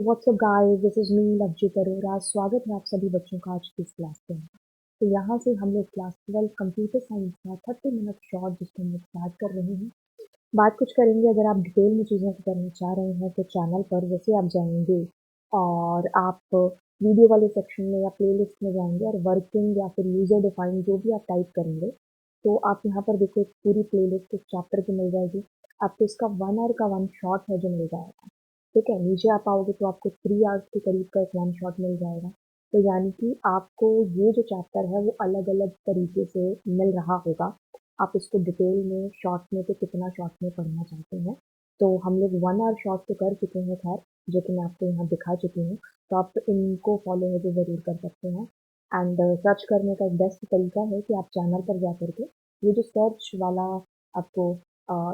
WhatsApp guys, this is me Lovejit Arora. स्वागत है आप सभी बच्चों का आज की इस क्लास के अंदर। तो यहाँ से हम लोग क्लास 12 कंप्यूटर साइंस का 30 मिनट शॉर्ट जिसको हम लोग स्टार्ट कर रहे हैं। बात कुछ करेंगे, अगर आप डिटेल में चीज़ों को करना चाह रहे हैं तो चैनल पर जैसे आप जाएंगे और आप वीडियो वाले सेक्शन में या प्लेलिस्ट में जाएंगे और वर्किंग या फिर यूजर डिफाइंड जो भी आप टाइप करेंगे तो आप यहाँ पर देखो एक पूरी प्लेलिस्ट एक चैप्टर की मिल जाएगी। आपको इसका 1 आवर का वन शॉट है जो मिल जाएगा। ठीक है, नीचे आप आओगे तो आपको 3 आवर्स के करीब का एक वन शॉट मिल जाएगा। तो यानी कि आपको ये जो चैप्टर है वो अलग अलग तरीके से मिल रहा होगा। आप इसको डिटेल में शॉर्ट में तो कितना शॉर्ट में पढ़ना चाहते हैं। तो हम लोग 1 आवर शॉर्ट तो कर चुके हैं खैर, जो कि मैं आपको यहाँ दिखा चुकी हूँ। तो आप इनको फॉलो है जो ज़रूर कर सकते हैं। एंड सर्च करने का एक बेस्ट तरीका है कि आप चैनल पर जा करके ये जो सर्च वाला आपको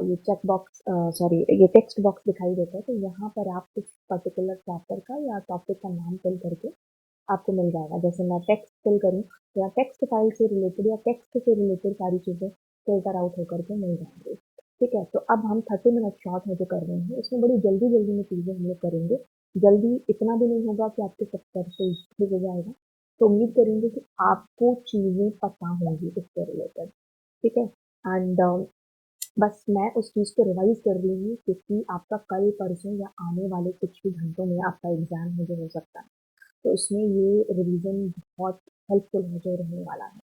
ये चेक बॉक्स सॉरी ये टेक्स्ट बॉक्स दिखाई देता है, तो यहाँ पर आप इस पर्टिकुलर चैप्टर का या टॉपिक का नाम फिल करके आपको मिल जाएगा। जैसे मैं टेक्स्ट फिल करूँ तो या टेक्स्ट फाइल से रिलेटेड या टेक्स्ट से रिलेटेड सारी चीज़ें फिल्टर आउट होकर के मिल जाएंगी। ठीक है, तो अब हम 30 मिनट शॉर्ट में जो कर रहे हैं उसमें बड़ी जल्दी जल्दी में चीज़ें हम लोग करेंगे। जल्दी इतना भी नहीं होगा कि आपके सब सर से स्किप हो जाएगा। तो उम्मीद करेंगे कि आपको चीज़ें पता होंगी इससे रिलेटेड। ठीक है, एंड बस मैं उस चीज़ को रिवाइज कर रही हूँ क्योंकि आपका कल परसों या आने वाले कुछ ही घंटों में आपका एग्जाम है जो हो सकता है। तो इसमें ये रिवीजन बहुत हेल्पफुल है जो रहने वाला है।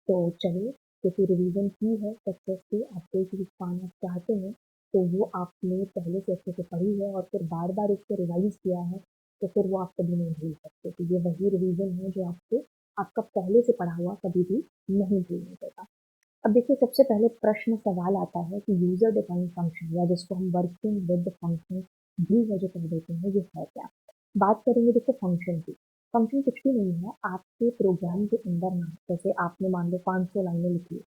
तो चलिए, क्योंकि रिवीजन की है सक्सेस की, आप कोई चीज़ पाना चाहते हैं तो वो आपने पहले से अच्छे से पढ़ी है और फिर बार बार उसको रिवाइज किया है, तो फिर वो आप कभी नहीं भूल सकते। तो ये वही रिवीजन है जो आपको आपका पहले से पढ़ा हुआ कभी भी नहीं भूलने देगा। अब देखिए, सबसे पहले प्रश्न सवाल आता है कि यूजर डिफाइंड फंक्शन या जिसको हम वर्किंग विद फंक्शन भी है जो कह देते हैं, ये है क्या। बात करेंगे देखो फंक्शन की। फंक्शन कुछ भी नहीं है, आपके प्रोग्राम के अंदर ना, जैसे आपने मान लो 500 लाइनें लिखी है,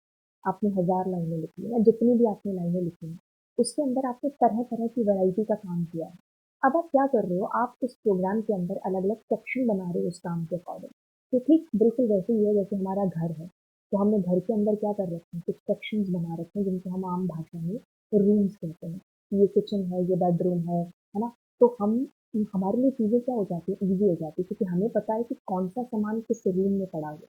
आपने 1000 लाइनें लिखी है या जितनी भी आपने लाइनें लिखी हैं, उसके अंदर आपने तरह तरह की वैरायटी का काम किया है। अब आप क्या कर रहे हो, आप उस प्रोग्राम के अंदर अलग अलग सेक्शन बना रहे हो उस काम के अकॉर्डिंग। तो ठीक बिल्कुल वैसे ही है जैसे हमारा घर है, तो हमने घर के अंदर क्या कर रखे हैं, कुछ सेक्शंस बना रखे हैं जिनको हम आम भाषा में रूम्स कहते हैं। ये किचन है, ये बेडरूम है ना। तो हम हमारे लिए चीज़ें क्या हो जाती है, ईज़ी हो जाती है क्योंकि हमें पता है कि कौन सा सामान किस रूम में पड़ा हुआ है।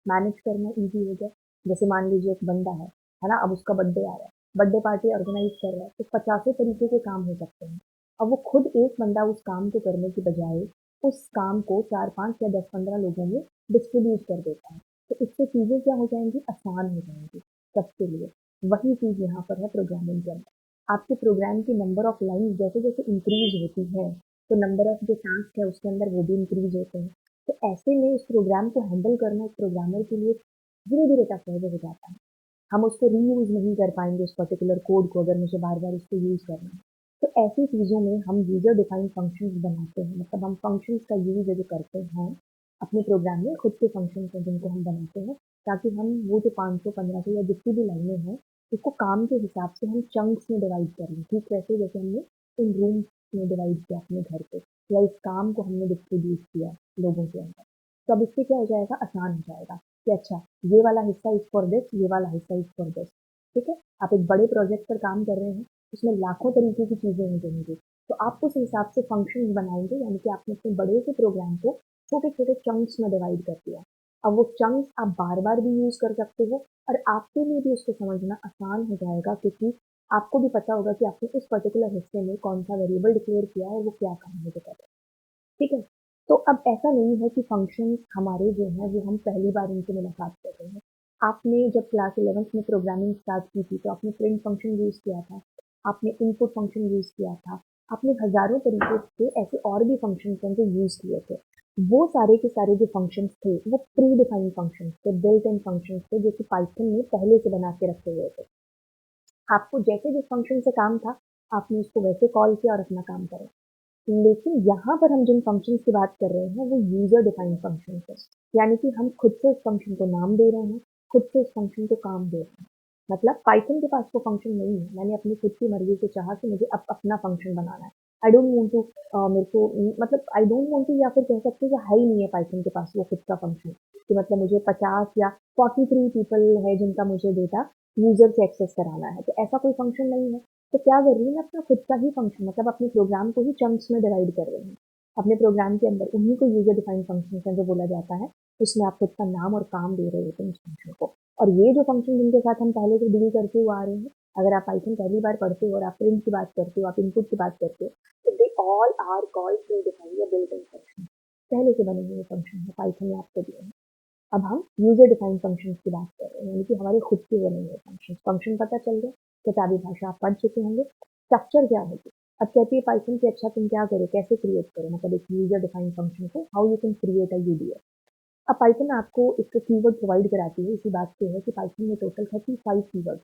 मैनेज करना ईज़ी हो गया। जैसे मान लीजिए एक बंदा है ना, अब उसका बर्थडे आ रहा है, बर्थडे पार्टी ऑर्गेनाइज कर रहा है, तो पचासों तरीके के काम हो सकते हैं। अब वो खुद एक बंदा उस काम को करने की बजाय उस काम को 4 5 या 10 15 लोगों में डिस्ट्रीब्यूट कर देता है। तो इससे चीज़ें क्या हो जाएंगी, आसान हो जाएंगी सबके लिए। वही चीज़ यहाँ पर है प्रोग्रामिंग के अंदर। आपके प्रोग्राम की नंबर ऑफ लाइन जैसे जैसे इंक्रीज होती है, तो नंबर ऑफ जो टास्क है उसके अंदर वो भी इंक्रीज होते हैं। तो ऐसे में उस प्रोग्राम को हैंडल करना एक प्रोग्रामर के लिए धीरे धीरे टफ हो जाता है। हम उसको रीयूज नहीं कर पाएंगे उस पर्टिकुलर कोड को, अगर मुझे बार बार उसको यूज करना है। तो ऐसी चीज़ों में हम यूजर डिफाइंड फंक्शंस बनाते हैं, मतलब हम फंक्शंस का यूज जो करते हैं अपने प्रोग्राम में, खुद के फंक्शंस हैं जिनको हम बनाते हैं, ताकि हम वो जो 500 1500 या जितनी भी लाइनें हैं उसको काम के हिसाब से हम चंक्स में डिवाइड कर लें। ठीक वैसे जैसे हमने इन रूम्स में डिवाइड किया अपने घर पे, या इस काम को हमने डिस्ट्रीब्यूट किया लोगों के अंदर। तो अब इससे क्या हो जाएगा, आसान हो जाएगा कि अच्छा, ये वाला हिस्सा इज फॉर दिस, ये वाला हिस्सा इज फॉर दिस। ठीक है, आप एक बड़े प्रोजेक्ट पर काम कर रहे हैं, उसमें लाखों तरीके की चीजें हो जाएंगी। तो आप उस हिसाब से फंक्शन बनाएंगे, यानी कि आपने अपने बड़े से प्रोग्राम को छोटे छोटे चंक्स में डिवाइड कर दिया। अब वो चंक्स आप बार बार भी यूज कर सकते हो और आपके लिए भी उसको समझना आसान हो जाएगा, क्योंकि आपको भी पता होगा कि आपने उस पर्टिकुलर हिस्से में कौन सा वेरिएबल डिक्लेयर किया है और वो क्या काम मुझे कर रहा है। ठीक है, तो अब ऐसा नहीं है कि फंक्शंस हमारे जो हैं वो हम पहली बार इनसे मुलाकात कर रहे हैं। आपने जब क्लास 11th में प्रोग्रामिंग स्टार्ट की थी तो आपने प्रिंट फंक्शन यूज़ किया था, आपने इनपुट फंक्शन यूज़ किया था, आपने हज़ारों तरीके से ऐसे और भी फंक्शंस हैं जो यूज़ किए थे। वो सारे के सारे जो फंक्शंस थे वो प्री डिफाइंड फंक्शंस थे, बिल्ट इन फंक्शंस थे जो कि पाइथन ने पहले से बना के रखे हुए थे। आपको जैसे जिस फंक्शन से काम था, आपने उसको वैसे कॉल किया और अपना काम करा। लेकिन यहाँ पर हम जिन फंक्शंस की बात कर रहे हैं वो यूजर डिफाइंड फंक्शंस है। यानी कि हम खुद से उस फंक्शन को नाम दे रहे हैं, खुद से उस फंक्शन को काम दे रहे हैं। मतलब पाइथन के पास वो फंक्शन नहीं है, मैंने अपनी खुद की मर्जी से चाहा कि मुझे अब अपना फंक्शन बनाना है। आई डोंट वांट टू मेरे को मतलब आई डोंट वांट टू, या फिर कह सकते हैं कि है ही नहीं है पाइथन के पास वो खुद का फंक्शन कि मतलब मुझे 50 या 43 पीपल है जिनका मुझे डेटा यूजर से एक्सेस कराना है, तो ऐसा कोई फंक्शन नहीं है। तो क्या कर रही है, मैं अपना खुद का ही फंक्शन मतलब अपने प्रोग्राम को ही चंक्स में डिवाइड कर रही हूँ। अपने प्रोग्राम के अंदर उन्हीं को यूजर डिफाइंड फंक्शन है जो बोला जाता है, उसमें आप खुद का नाम और काम दे रहे होते हैं उस फंक्शन को। और ये जो फंक्शन जिनके साथ हम पहले से डील करते हुए आ रहे हैं, अगर आप पाइथन पहली बार पढ़ते हो और आप प्रिंट की बात करते हो, आप इनपुट की बात करते हो, तो they all are called predefined या बिल्ट इन फंक्शन, पहले से बने हुए फंक्शन है, पाइथन में आपको दिए हैं। अब हम यूजर डिफाइंड फंक्शन की बात कर रहे हैं, यानी कि हमारे खुद के बने हुए फंक्शन। फंक्शन पता चल गया, किताबी भाषा आप पढ़ चुके होंगे, स्ट्रक्चर क्या होगी। अब कहती है पाइथन की अच्छा तुम क्या करो, कैसे क्रिएट करो, मतलब एक यूजर डिफाइंड फंक्शन को, how you can create a UDF. अब पाइथन आपको एक कीवर्ड प्रोवाइड कराती है, इसी बात से है कि पाइथन में टोटल 35 कीवर्ड,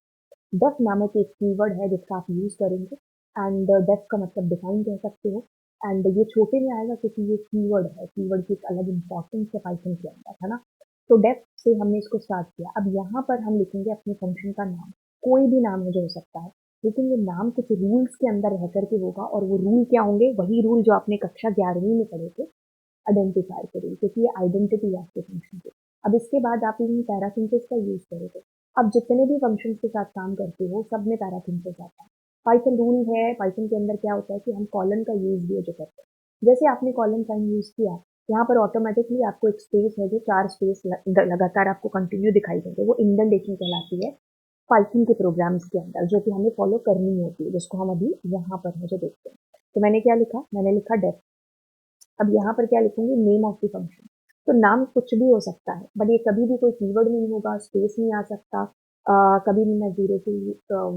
डेफ नामक एक कीवर्ड है जिसका आप यूज करेंगे। एंड डेफ का मतलब डिफाइन कह सकते हो। एंड ये छोटे में आएगा क्योंकि ये कीवर्ड है, कीवर्ड की एक अलग इंपॉर्टेंस है पाइथन के अंदर, है ना। तो डेफ से हमने इसको स्टार्ट किया। अब यहाँ पर हम लिखेंगे अपने फंक्शन का नाम, कोई भी नाम मुझे हो सकता है, लेकिन ये नाम कुछ रूल्स के अंदर रह करके होगा। और वो रूल क्या होंगे, वही रूल जो आपने कक्षा 11वीं में पढ़े थे, आइडेंटिफायर के लिए, क्योंकि ये आइडेंटिटी है आपके फंक्शन की। अब इसके बाद आप इन पैरासिंथेसिस का यूज करोगे। अब जितने भी फंक्शन के साथ काम करते हो सब में पैरासिंथेसिस आता है। पाइथन रूल है, पाइथन के अंदर क्या होता है कि हम कॉलन का यूज भी जो करते हैं, जैसे आपने कॉलन साइन यूज किया, यहाँ पर ऑटोमेटिकली आपको एक स्पेस है जो 4 स्पेस लगातार आपको कंटिन्यू दिखाई देंगे, वो इंडेंटेशन कहलाती है पाइथन के प्रोग्राम्स के अंदर, जो कि हमें फॉलो करनी होती है, जिसको हम अभी यहाँ पर मुझे देखते हैं। तो मैंने क्या लिखा, मैंने लिखा डेफ। अब यहाँ पर क्या लिखूंगी, नेम ऑफ द फंक्शन। तो नाम कुछ भी हो सकता है, बट ये कभी भी कोई कीवर्ड नहीं होगा, स्पेस नहीं आ सकता। कभी भी मैं 0 to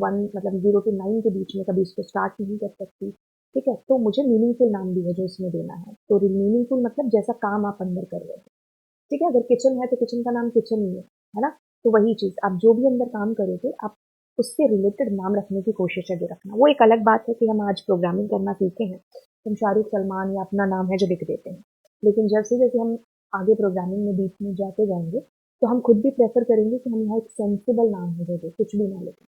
1, मतलब 0 to 9 के बीच में कभी इसको स्टार्ट नहीं कर सकती। ठीक है, तो मुझे मीनिंगफुल नाम भी है जो इसमें देना है। तो मीनिंगफुल मतलब जैसा काम आप अंदर कर रहे हो। ठीक है, अगर किचन है तो किचन का नाम किचन ही है ना। तो वही चीज, आप जो भी अंदर काम करोगे, आप उससे रिलेटेड नाम रखने की कोशिश है जो रखना। वो एक अलग बात है कि हम आज प्रोग्रामिंग करना सीखे हैं, हम शाहरुख सलमान या अपना नाम है जो लिख देते हैं, लेकिन जैसे जैसे हम आगे प्रोग्रामिंग में बीच में जाते जाएंगे, तो हम खुद भी प्रेफर करेंगे कि हम यहाँ एक सेंसिबल नाम है जो दे, कुछ भी ना लिखें।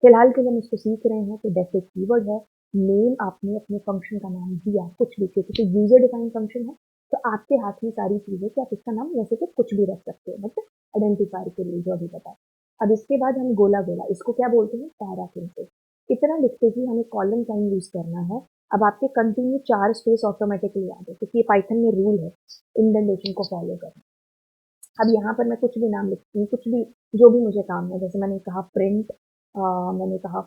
फिलहाल के लिए हम इसको सीख रहे हैं, तो डेफ एक कीवर्ड है। नेम आपने अपने फंक्शन का नाम दिया, कुछ भी, क्योंकि यूजर डिफाइंड फंक्शन है, तो आपके हाथ में सारी चीजें कि आप इसका नाम वैसे तो कुछ भी रख सकते हो, मतलब आइडेंटिफायर के लिए जो अभी बताया। अब इसके बाद हम गोला गोला, इसको क्या बोलते हैं, पैरासिंथेसिस। इतना लिखते ही हमें कॉलम साइन यूज करना है। अब आपके कंटिन्यू 4 स्पेस ऑटोमेटिकली आ गए, क्योंकि ये पाइथन में रूल है इंडेंटेशन को फॉलो करना। अब यहाँ पर मैं कुछ भी नाम लिखती हूँ, कुछ भी, जो भी मुझे काम है, जैसे मैंने कहा प्रिंट, मैंने कहा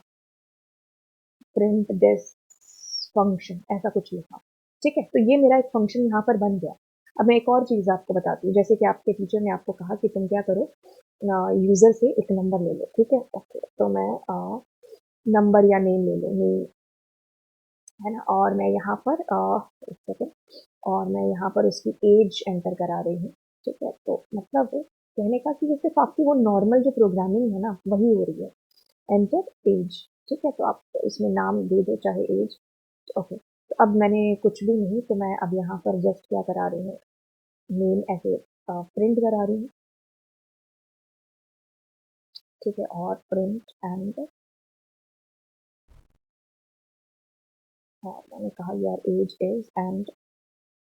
प्रिंट दिस फंक्शन, ऐसा कुछ लिखा। ठीक है, तो ये मेरा एक फंक्शन यहाँ पर बन गया। अब मैं एक और चीज आपको बताती हूँ, जैसे कि आपके टीचर ने आपको कहा कि तुम क्या करो, यूजर से एक नंबर ले लो। ठीक है, ओके, तो मैं नंबर या नेम ले लो, नेम, है ना। और मैं यहाँ पर एक सेकेंड, और मैं यहाँ पर उसकी एज एंटर करा रही हूँ। ठीक है, तो मतलब कहने का कि जैसे आपकी वो नॉर्मल जो प्रोग्रामिंग है ना, वही हो रही है, एंटर एज। ठीक है, तो आप इसमें नाम दे दो चाहे एज। ओके, तो अब मैंने कुछ भी नहीं, तो मैं अब यहाँ पर जस्ट क्या करा रही हूँ, नेम ऐसे प्रिंट करा रही हूँ। ठीक है, और प्रिंट एंड, और मैंने कहा यार age is, and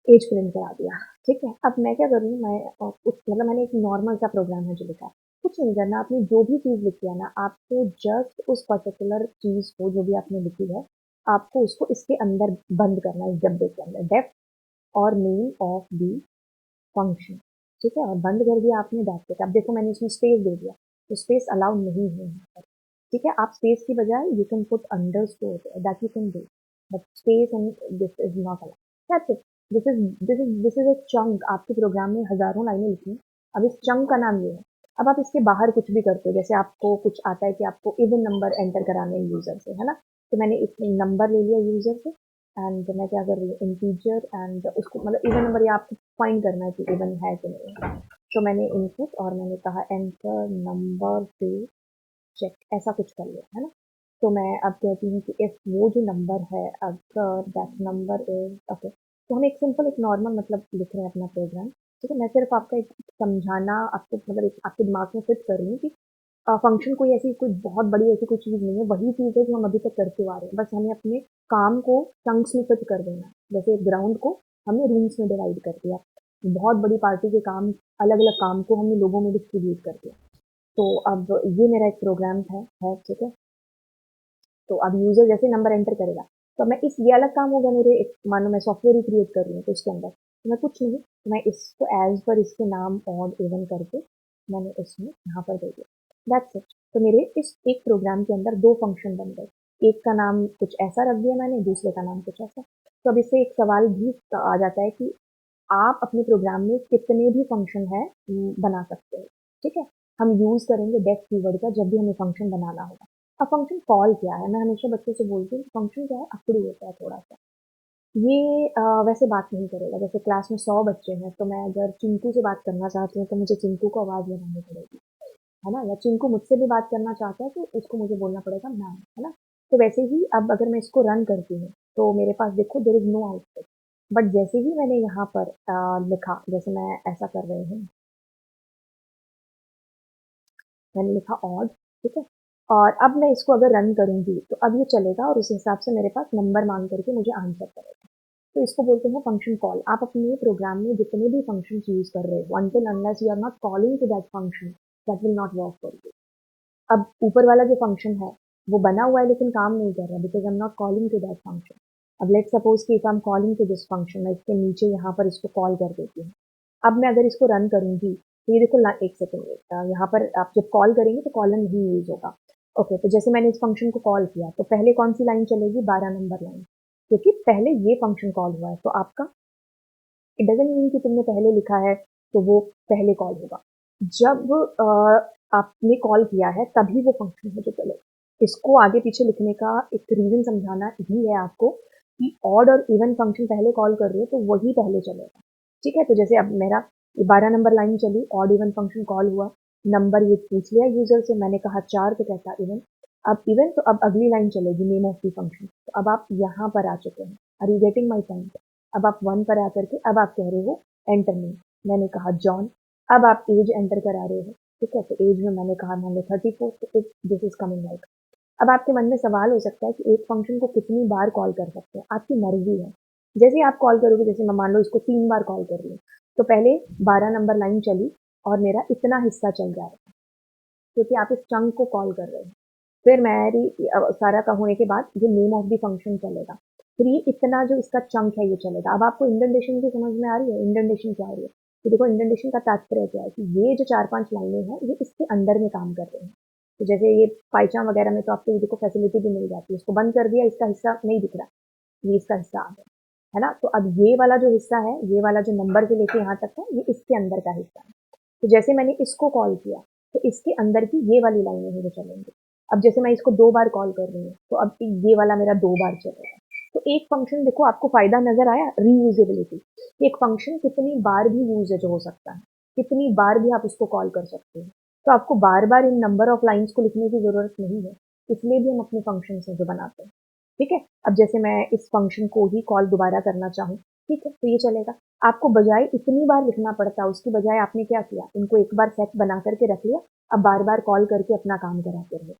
age print करा दिया। ठीक है, अब मैं क्या करूँ, मैं मतलब मैंने एक नॉर्मल सा प्रोग्राम है जो लिखा है, कुछ नहीं करना। आपने जो भी चीज़ लिखी है ना, आपको जस्ट उस पर्टिकुलर चीज़ को जो भी आपने लिखी है, आपको उसको इसके अंदर बंद करना है, इस डब्बे के अंदर, डेफ और नेम ऑफ दी फंक्शन। ठीक है, और बंद कर दिया आपने ब्रैकेट। अब देखो मैंने इसमें स्पेस दे दिया, तो स्पेस अलाउ नहीं है यहाँ पर। ठीक है, आप स्पेस की बजाय you can put underscore, that you can do, but space and this is not allowed, that's it. This is a chunk, आपके प्रोग्राम में हजारों लाइनें लिखी हैं, अब इस चंक का नाम ये है। अब आप इसके बाहर कुछ भी करते हो, जैसे आपको कुछ आता है कि आपको इवन नंबर एंटर कराने हैं यूजर से, है ना। तो मैंने एक नंबर ले लिया यूजर से, एंड मैं क्या कर रही हूँ, इंटीजर, एंड उसको मतलब इवन नंबर, या आपको फाइंड करना है कि इवन है कि नहीं है। तो मैंने इनपुट और मैंने कहा एंटर नंबर टू चेक, ऐसा कुछ कर लिया, है ना। तो मैं अब कहती हूँ कि इफ वो जो नंबर है, अगर दैट नंबर इज ओके, तो हम एक सिंपल एक नॉर्मल मतलब लिख रहे हैं अपना प्रोग्राम। ठीक है, मैं सिर्फ आपका एक समझाना, आपको मतलब एक आपके दिमाग में फिट कर रही हूँ कि फंक्शन कोई ऐसी कोई बहुत बड़ी ऐसी कोई चीज़ नहीं है, वही चीज़ है जो हम अभी तक करते आ रहे हैं, बस हमें अपने काम को चंक्स में फिट कर देना है। जैसे ग्राउंड को हमने रूम्स में डिवाइड कर दिया, बहुत बड़ी पार्टी के काम, अलग अलग काम को हमने लोगों में डिस्ट्रीब्यूट कर दिया। तो अब ये मेरा एक प्रोग्राम है, ठीक है। तो अब यूजर जैसे नंबर एंटर करेगा, तो मैं ये अलग काम हो गया मेरे, एक मानो मैं सॉफ्टवेयर ही क्रिएट कर रही हूँ तो इसके अंदर तो मैं कुछ नहीं, तो मैं इसको एज पर इसके नाम ऑड इवन करके मैंने इसमें यहाँ पर दे दिया, दैट्स इट। तो मेरे इस एक प्रोग्राम के अंदर दो फंक्शन बन गए, एक का नाम कुछ ऐसा रख दिया मैंने, दूसरे का नाम कुछ ऐसा। तो अब इससे एक सवाल भी आ जाता है कि आप अपने प्रोग्राम में कितने भी फंक्शन है बना सकते हो, ठीक है। हम यूज करेंगे डेफ कीवर्ड का जब भी हमें फंक्शन बनाना होगा। अब फंक्शन कॉल क्या है, मैं हमेशा बच्चों से बोलती हूँ फंक्शन क्या है, अकड़ू होता है थोड़ा सा। ये वैसे बात नहीं करेगा, जैसे क्लास में 100 बच्चे हैं तो मैं अगर चिंकू से बात करना चाहती हूँ तो मुझे चिंकू को आवाज लगानी पड़ेगी, है ना। या चिंकू मुझसे भी बात करना चाहता है तो उसको मुझे बोलना पड़ेगा मैम, है ना। तो वैसे ही अब अगर मैं इसको रन करती हूँ तो मेरे पास देखो there is no output, but जैसे ही मैंने यहाँ पर लिखा, जैसे मैं ऐसा कर रही हूँ, मैंने लिखा ऑड, ठीक है। और अब मैं इसको अगर रन करूंगी तो अब ये चलेगा और उस हिसाब से मेरे पास नंबर मांग करके मुझे आंसर करेगा। तो इसको बोलते हैं फंक्शन कॉल। आप अपने प्रोग्राम में जितने भी फंक्शन यूज कर रहे हो, until unless you are not calling to that function, that will not work for you. अब ऊपर वाला जो फंक्शन है वो बना हुआ है लेकिन काम नहीं कर रहा, because I am not calling to that function. अब लेट सपोज कि if I am calling to this function, मैं इसके नीचे यहाँ पर इसको कॉल कर देती हूँ। अब मैं अगर इसको रन करूंगी तो ये देखो एक सेकेंड, यहाँ पर आप जब कॉल करेंगे तो कॉलन नहीं यूज होगा। ओके, तो जैसे मैंने इस फंक्शन को कॉल किया तो पहले कौन सी लाइन चलेगी, 12 नंबर लाइन, क्योंकि पहले ये फंक्शन कॉल हुआ है। तो आपका इट डजंट मीन कि तुमने पहले लिखा है तो वो पहले कॉल होगा। जब आपने कॉल किया है तभी वो फंक्शन है जो चलेगा। इसको आगे पीछे लिखने का एक रीजन समझाना भी है आपको कि ऑड और इवन फंक्शन पहले कॉल कर रही है तो वही पहले चलेगा, ठीक है। तो जैसे अब मेरा 12 नंबर लाइन चली, ऑड इवन फंक्शन कॉल हुआ, नंबर ये पूछ लिया यूजर से, मैंने कहा 4 तो कहता इवन। अब इवन तो अब अगली लाइन चलेगी नेम ऑफ द फंक्शन। तो अब आप यहाँ पर आ चुके हैं, are you getting my point. अब आप 1 पर आकर के अब आप कह रहे हो एंटर नेम, मैंने कहा जॉन। अब आप एज एंटर करा रहे हो, ठीक है। तो एज में मैंने कहा मान लो 34, तो दिस इज कमिंग लाइक। अब आपके मन में सवाल हो सकता है कि एक फंक्शन को कितनी बार कॉल कर सकते हैं, आपकी मर्जी है। जैसे ही आप कॉल करोगे, जैसे मैं मान लो इसको 3 बार कॉल कर रही हूँ, तो पहले 12 नंबर लाइन चली और मेरा इतना हिस्सा चल जाएगा क्योंकि आप इस चंक को कॉल कर रहे हो। फिर मेरी सारा का होने के बाद ये नेम ऑफ द फंक्शन चलेगा, फिर ये इतना जो इसका चंक है ये चलेगा। अब आपको इंडेंटेशन की समझ में आ रही है, इंडेंटेशन क्या हो रही है। तो देखो इंडेंटेशन का तात्पर्य क्या है कि ये जो 4-5 लाइनें हैं ये इसके अंदर में काम कर रहे हैं। तो जैसे ये पाइचाम वगैरह में तो आपको ये देखो फैसिलिटी भी मिल जाती है, इसको बंद कर दिया, इसका हिस्सा नहीं दिख रहा, ये इसका हिस्सा आ गया, है ना। तो अब ये वाला जो हिस्सा है, ये वाला जो नंबर से लेके यहाँ तक है, ये इसके अंदर का हिस्सा है। तो जैसे मैंने इसको कॉल किया तो इसके अंदर की ये वाली लाइनें हैं जो चलेंगी। अब जैसे मैं इसको 2 बार कॉल कर रही हूँ तो अब ये वाला मेरा 2 बार चलेगा। तो एक फंक्शन देखो आपको फायदा नजर आया, रीयूजेबिलिटी। एक फंक्शन कितनी बार भी यूज हो सकता है, कितनी बार भी आप उसको कॉल कर सकते हो। तो आपको बार बार इन नंबर ऑफ लाइन्स को लिखने की जरूरत नहीं है, इसलिए भी हम अपने फंक्शन जो बनाते हैं, ठीक है। अब जैसे मैं इस फंक्शन को ही कॉल दोबारा करना चाहूँ, ठीक है, तो ये चलेगा। आपको बजाय इतनी बार लिखना पड़ता, उसकी बजाय आपने क्या किया, इनको एक बार सेट बना करके रख लिया, अब बार बार कॉल करके अपना काम कराते रहे,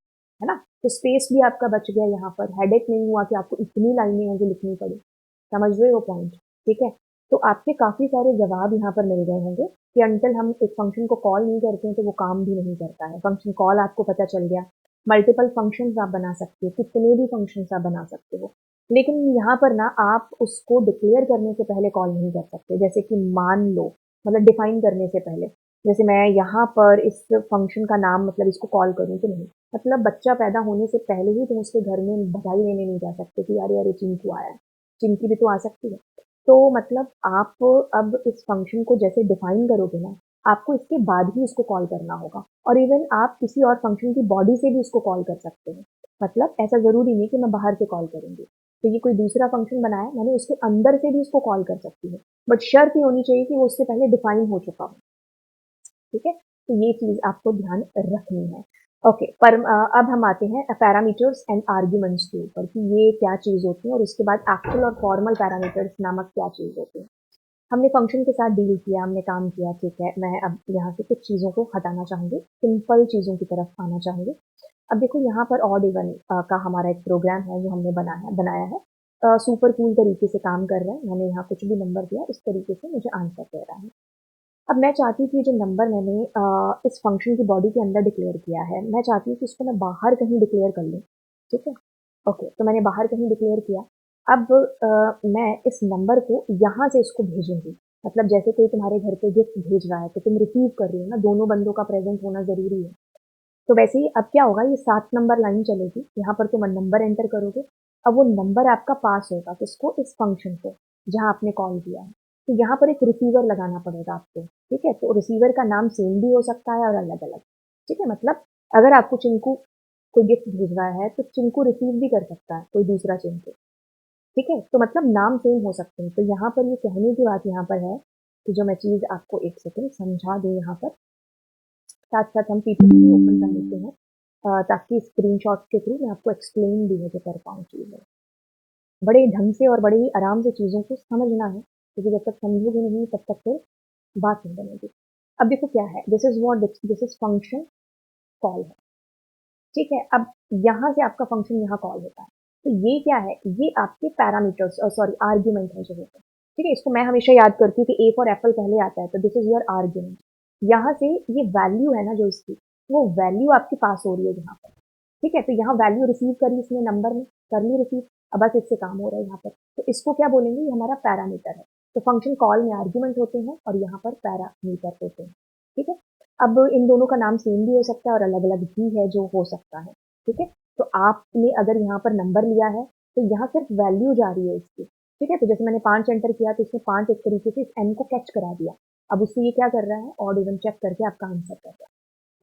है ना। तो स्पेस भी आपका बच गया, यहाँ पर हेडेक नहीं हुआ कि आपको इतनी लाइनें हैं जो लिखनी पड़ी। समझ रहे हो पॉइंट, ठीक है। तो आपके काफी सारे जवाब यहाँ पर मिल गए होंगे कि अंटिल हम एक फंक्शन को कॉल नहीं करते हैं तो वो काम भी नहीं करता है। फंक्शन कॉल आपको पता चल गया, मल्टीपल फंक्शंस आप बना सकते हो, कितने भी फंक्शंस आप बना सकते हो। लेकिन यहाँ पर ना आप उसको डिक्लेयर करने से पहले कॉल नहीं कर सकते, जैसे कि मान लो, मतलब डिफाइन करने से पहले, जैसे मैं यहाँ पर इस फंक्शन का नाम मतलब इसको कॉल करूँ तो नहीं, मतलब बच्चा पैदा होने से पहले ही तुम उसके घर में बधाई देने नहीं जा सकते कि अरे अरे चिंकू आया है, चिंकी भी तो आ सकती है। तो मतलब आप अब इस फंक्शन को जैसे डिफाइन करोगे ना, आपको इसके बाद ही इसको कॉल करना होगा। और इवन आप किसी और फंक्शन की बॉडी से भी इसको कॉल कर सकते हैं। मतलब ऐसा जरूरी नहीं कि मैं बाहर से कॉल करूंगी, तो ये कोई दूसरा फंक्शन बनाया मैंने, उसके अंदर से भी इसको कॉल कर सकती हूँ, बट शर्त ये होनी चाहिए कि वो उससे पहले डिफाइन हो चुका हो, ठीक है। तो ये चीज आपको ध्यान रखनी है। ओके, पर अब हम आते हैं पैरामीटर्स एंड आर्ग्यूमेंट्स के ऊपर कि ये क्या चीज होती है और उसके बाद एक्चुअल और फॉर्मल पैरामीटर्स नामक क्या चीज होती है। हमने फंक्शन के साथ डील किया, हमने काम किया, ठीक है। मैं अब यहाँ से कुछ चीज़ों को हटाना चाहूँगी, सिंपल चीज़ों की तरफ आना चाहूँगी। अब देखो यहाँ पर ऑड इवन का हमारा एक प्रोग्राम है जो हमने बनाया है। सुपर कूल तरीके से काम कर रहा है, मैंने यहाँ कुछ भी नंबर दिया, इस तरीके से मुझे आंसर दे रहा है। अब मैं चाहती थी जो नंबर मैंने इस फंक्शन की बॉडी के अंदर डिक्लेयर किया है, मैं चाहती हूँ कि इसको मैं बाहर कहीं डिक्लेयर कर लूँ, ठीक है। ओके, तो मैंने बाहर कहीं डिक्लेयर किया। अब मैं इस नंबर को यहाँ से इसको भेजूंगी, मतलब जैसे कोई तुम्हारे घर पे गिफ्ट भेज रहा है तो तुम रिसीव कर रही हो ना, दोनों बंदों का प्रेजेंट होना जरूरी है। तो वैसे ही अब क्या होगा, ये 7 नंबर लाइन चलेगी, यहाँ पर तुम नंबर एंटर करोगे। अब वो नंबर आपका पास होगा किसको, इस फंक्शन को जहाँ आपने कॉल किया है। तो यहाँ पर एक रिसीवर लगाना पड़ेगा आपको, ठीक है। तो रिसीवर का नाम सेम भी हो सकता है और अलग अलग, ठीक है। मतलब अगर आपको चिंकू कोई गिफ्ट भेज रहा है तो चिंकू रिसीव भी कर सकता है कोई दूसरा चिंकू, ठीक है। तो मतलब नाम सेम हो सकते हैं। तो यहाँ पर ये कहने की बात यहाँ पर है कि जो मैं चीज़ आपको एक सेकंड समझा दूँ यहाँ पर, साथ साथ हम पीपीटी भी ओपन कर लेते हैं, ताकि स्क्रीनशॉट के थ्रू मैं आपको एक्सप्लेन भी है जो कर पाऊँ चीज़ें। बड़े ढंग से और बड़े ही आराम से चीज़ों को समझना है, क्योंकि जब तक समझोगे नहीं तब तक फिर बात नहीं बनेगी। अब देखो क्या है, this is what this is function call है, ठीक है। अब यहाँ से आपका फंक्शन यहाँ कॉल होता है। तो ये क्या है, ये आपके पैरामीटर्स सॉरी आर्ग्यूमेंट है जो होते हैं, ठीक है। इसको मैं हमेशा याद करती हूँ कि ए फॉर एप्पल पहले आता है, तो दिस इज योर आर्ग्यूमेंट। यहाँ से ये वैल्यू है ना जो इसकी, वो वैल्यू आपके पास हो रही है यहाँ पर, ठीक है। तो यहाँ वैल्यू रिसीव करी इसने नंबर में, कर ली रिसीव। अब बस इससे काम हो रहा है यहाँ पर, तो इसको क्या बोलेंगे, ये हमारा पैरामीटर है। तो फंक्शन कॉल में आर्ग्यूमेंट होते हैं और यहाँ पर पैरामीटर होते हैं, ठीक है। अब इन दोनों का नाम सेम भी हो सकता है और अलग अलग भी है जो हो सकता है, ठीक है। तो आपने अगर यहाँ पर नंबर लिया है तो यहाँ सिर्फ वैल्यू जा रही है इसकी, ठीक है। तो जैसे मैंने 5 एंटर किया तो इसने 5 एक तरीके से इस एन को कैच करा दिया। अब उससे ये क्या कर रहा है, ऑड इवन चेक करके आपका आंसर कर रहा है,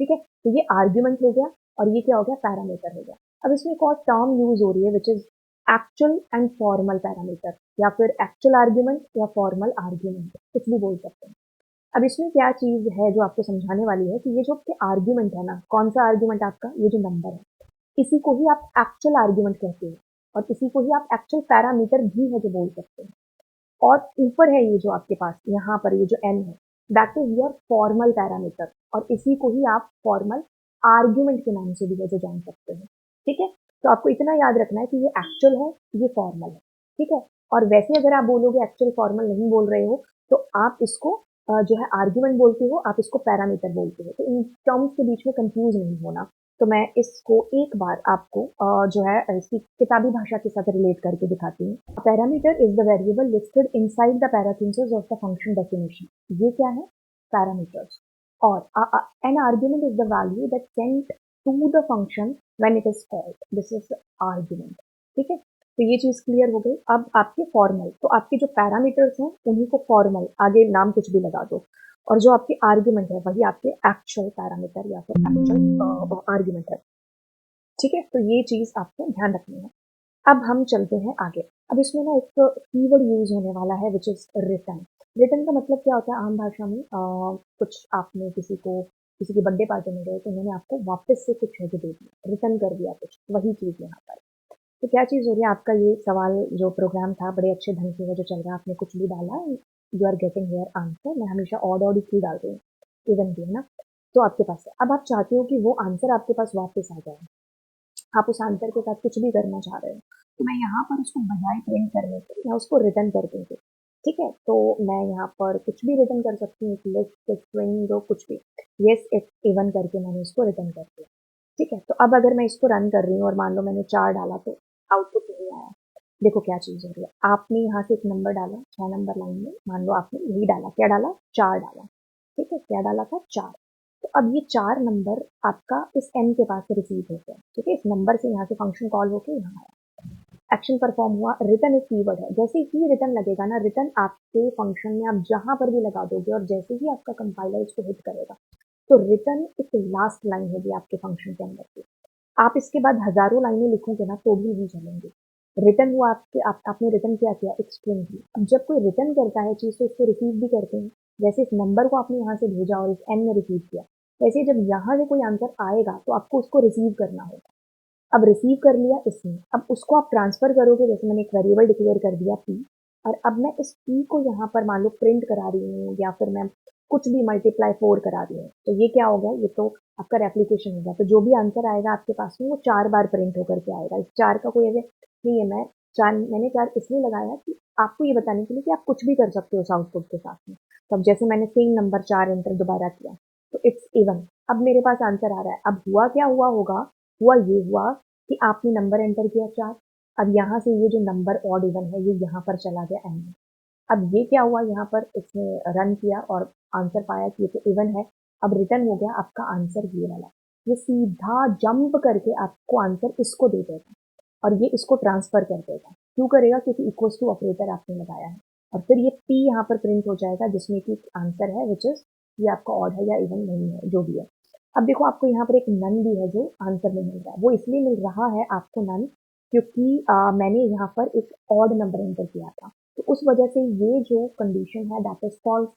ठीक है। तो ये आर्ग्यूमेंट हो गया और ये क्या हो गया, पैरामीटर हो गया। अब इसमें एक और टर्म यूज हो रही है which is actual and formal parameter, या फिर एक्चुअल आर्ग्यूमेंट या फॉर्मल आर्ग्यूमेंट, कुछ भी बोल सकते हैं। अब इसमें क्या चीज है जो आपको समझाने वाली है कि ये जो आपके आर्ग्यूमेंट है ना, कौन सा आर्ग्यूमेंट आपका, ये जो नंबर है, इसी को ही आप एक्चुअल आर्ग्यूमेंट कहते हैं और इसी को ही आप एक्चुअल पैरामीटर भी है जो बोल सकते हैं। और ऊपर है ये जो आपके पास यहाँ पर ये जो एन है, that is your formal parameter, और इसी को ही आप फॉर्मल आर्ग्यूमेंट के नाम से भी है जो जान सकते हैं, ठीक है। तो आपको इतना याद रखना है कि ये एक्चुअल है, ये फॉर्मल है, ठीक है। और वैसे अगर आप बोलोगे एक्चुअल फॉर्मल नहीं बोल रहे हो तो आप इसको जो है आर्ग्यूमेंट बोलते हो, आप इसको पैरामीटर बोलते हो। तो इन टर्म्स के बीच में कंफ्यूज नहीं होना। तो मैं इसको एक बार आपको जो है इसकी किताबी भाषा के साथ रिलेट करके दिखाती हूँ। Parameter is the variable listed inside the parenthesis of the function definition. ये क्या है, पैरामीटर्स। और an argument is the value that sent to the function when it is called, this is argument, ठीक है। तो ये चीज क्लियर हो गई। अब आपके फॉर्मल, तो आपके जो पैरामीटर्स हैं उन्हीं को फॉर्मल, आगे नाम कुछ भी लगा दो, और जो आपके आर्ग्यूमेंट है वही आपके एक्चुअल पैरामीटर या फिर एक्चुअल आर्ग्यूमेंट है, ठीक है। तो ये चीज आपको ध्यान रखनी है। अब हम चलते हैं आगे। अब इसमें ना एक कीवर्ड यूज होने वाला है विच इज रिटर्न। रिटर्न का मतलब क्या होता है आम भाषा में, कुछ आपने किसी की बर्थडे पार्टी में गए तो उन्होंने आपको वापस से कुछ है जो दे दिया, रिटर्न कर दिया कुछ, वही चीज यहाँ पर। तो क्या चीज हो रही है, आपका ये सवाल जो प्रोग्राम था बड़े अच्छे ढंग से है जो चल रहा है, आपने कुछ भी डाला, you are getting here answer. मैं हमेशा ऑड ऑड ही डाल रही हूँ, इवन भी है ना। तो आपके पास है, अब आप चाहते हो कि वो आंसर आपके पास वापस आ जाए, आप उस आंसर के साथ कुछ भी करना चाह रहे हो। तो मैं यहाँ पर उसको बजाय प्रिंट करने के मैं उसको रिटर्न कर दूँगी, ठीक है। तो मैं यहाँ पर कुछ भी रिटर्न कर सकती हूँ, एक लिस्ट, एक स्ट्रिंग, जो कुछ भी, येस इफ इवन करके मैंने इसको रिटर्न कर दिया, ठीक है। तो अब अगर मैं इसको रन कर रही हूँ और मान लो मैंने 4 डाला तो आउटपुट नहीं आया। देखो क्या चीज़ हो रही है, आपने यहाँ से एक नंबर डाला 6 नंबर लाइन में, मान लो आपने यही डाला, क्या डाला, 4 डाला, ठीक है। क्या डाला था, 4। तो अब ये 4 नंबर आपका इस एन के पास से रिसीव हो गया, ठीक है। इस नंबर से यहाँ से फंक्शन कॉल होके यहाँ आया, एक्शन परफॉर्म हुआ। रिटर्न एक कीवर्ड है, जैसे ही रिटर्न लगेगा ना, रिटर्न आपके फंक्शन में आप जहां पर भी लगा दोगे और जैसे ही आपका कंपाइलर इसको हिट करेगा तो रिटर्न एक लास्ट लाइन होगी आपके फंक्शन के अंदर की। आप इसके बाद हजारों लाइनें लिखोगे ना तो भी नहीं चलेंगे। रिटर्न हुआ आपने रिटर्न क्या किया, एक स्ट्रिंग की। अब जब कोई रिटर्न करता है चीज तो इसको रिसीव भी करते हैं। जैसे इस नंबर को आपने यहाँ से भेजा और इस एन में रिसीव किया, वैसे ही जब यहाँ से कोई आंसर आएगा तो आपको उसको रिसीव करना होगा। अब रिसीव कर लिया इसने, अब उसको आप ट्रांसफर करोगे, जैसे मैंने एक वेरिएबल डिक्लेयर कर दिया पी, और अब मैं इस पी को यहाँ पर मान लो प्रिंट करा रही हूँ या फिर मैं कुछ भी मल्टीप्लाई 4 करा रही हूँ, तो ये क्या हो गया, ये तो आपका रेप्लीकेशन हो गया। तो जो भी आंसर आएगा आपके पास में वो 4 बार प्रिंट होकर के आएगा। इस 4 का कोई ऐसे नहीं है, मैंने 4 इसलिए लगाया कि आपको ये बताने के लिए कि आप कुछ भी कर सकते हो उस आउटपुट के साथ में। तो अब जैसे मैंने सेम नंबर 4 एंटर दोबारा किया तो इट्स इवन, अब मेरे पास आंसर आ रहा है। अब हुआ क्या हुआ होगा, हुआ ये हुआ कि आपने नंबर एंटर किया 4, अब यहाँ से ये जो नंबर ऑड इवन है ये यहाँ पर चला गया एन में। अब ये क्या हुआ, यहाँ पर इसने रन किया और आंसर पाया कि ये तो इवन है। अब रिटर्न हो गया आपका आंसर ये वाला। ये सीधा जंप करके आपको आंसर इसको दे देगा और ये इसको ट्रांसफर कर देगा। क्यों करेगा? क्योंकि इक्वल्स टू ऑपरेटर आपने लगाया है। और फिर ये पी यहाँ पर प्रिंट हो जाएगा जिसमें कि आंसर है विच इज ये आपका ऑड है या इवन नहीं है, जो भी है। अब देखो आपको यहाँ पर एक नन भी है जो आंसर में मिल रहा है। वो इसलिए मिल रहा है आपको नन क्योंकि मैंने यहाँ पर एक ऑड नंबर एंटर किया था, तो उस वजह से ये जो कंडीशन है दैट इज फॉल्स,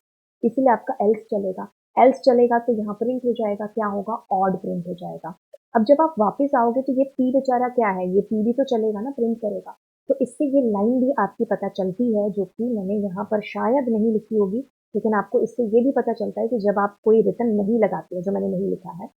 इसीलिए आपका एल्स चलेगा। एल्स चलेगा तो यहाँ प्रिंट हो जाएगा, क्या होगा? ऑड प्रिंट हो जाएगा। अब जब आप वापस आओगे तो ये पी बेचारा क्या है, ये पी भी तो चलेगा ना, प्रिंट करेगा। तो इससे ये लाइन भी आपकी पता चलती है जो कि मैंने यहाँ पर शायद नहीं लिखी होगी, लेकिन आपको इससे ये भी पता चलता है कि जब आप कोई रिटर्न नहीं लगाते हो, जो मैंने नहीं लिखा है,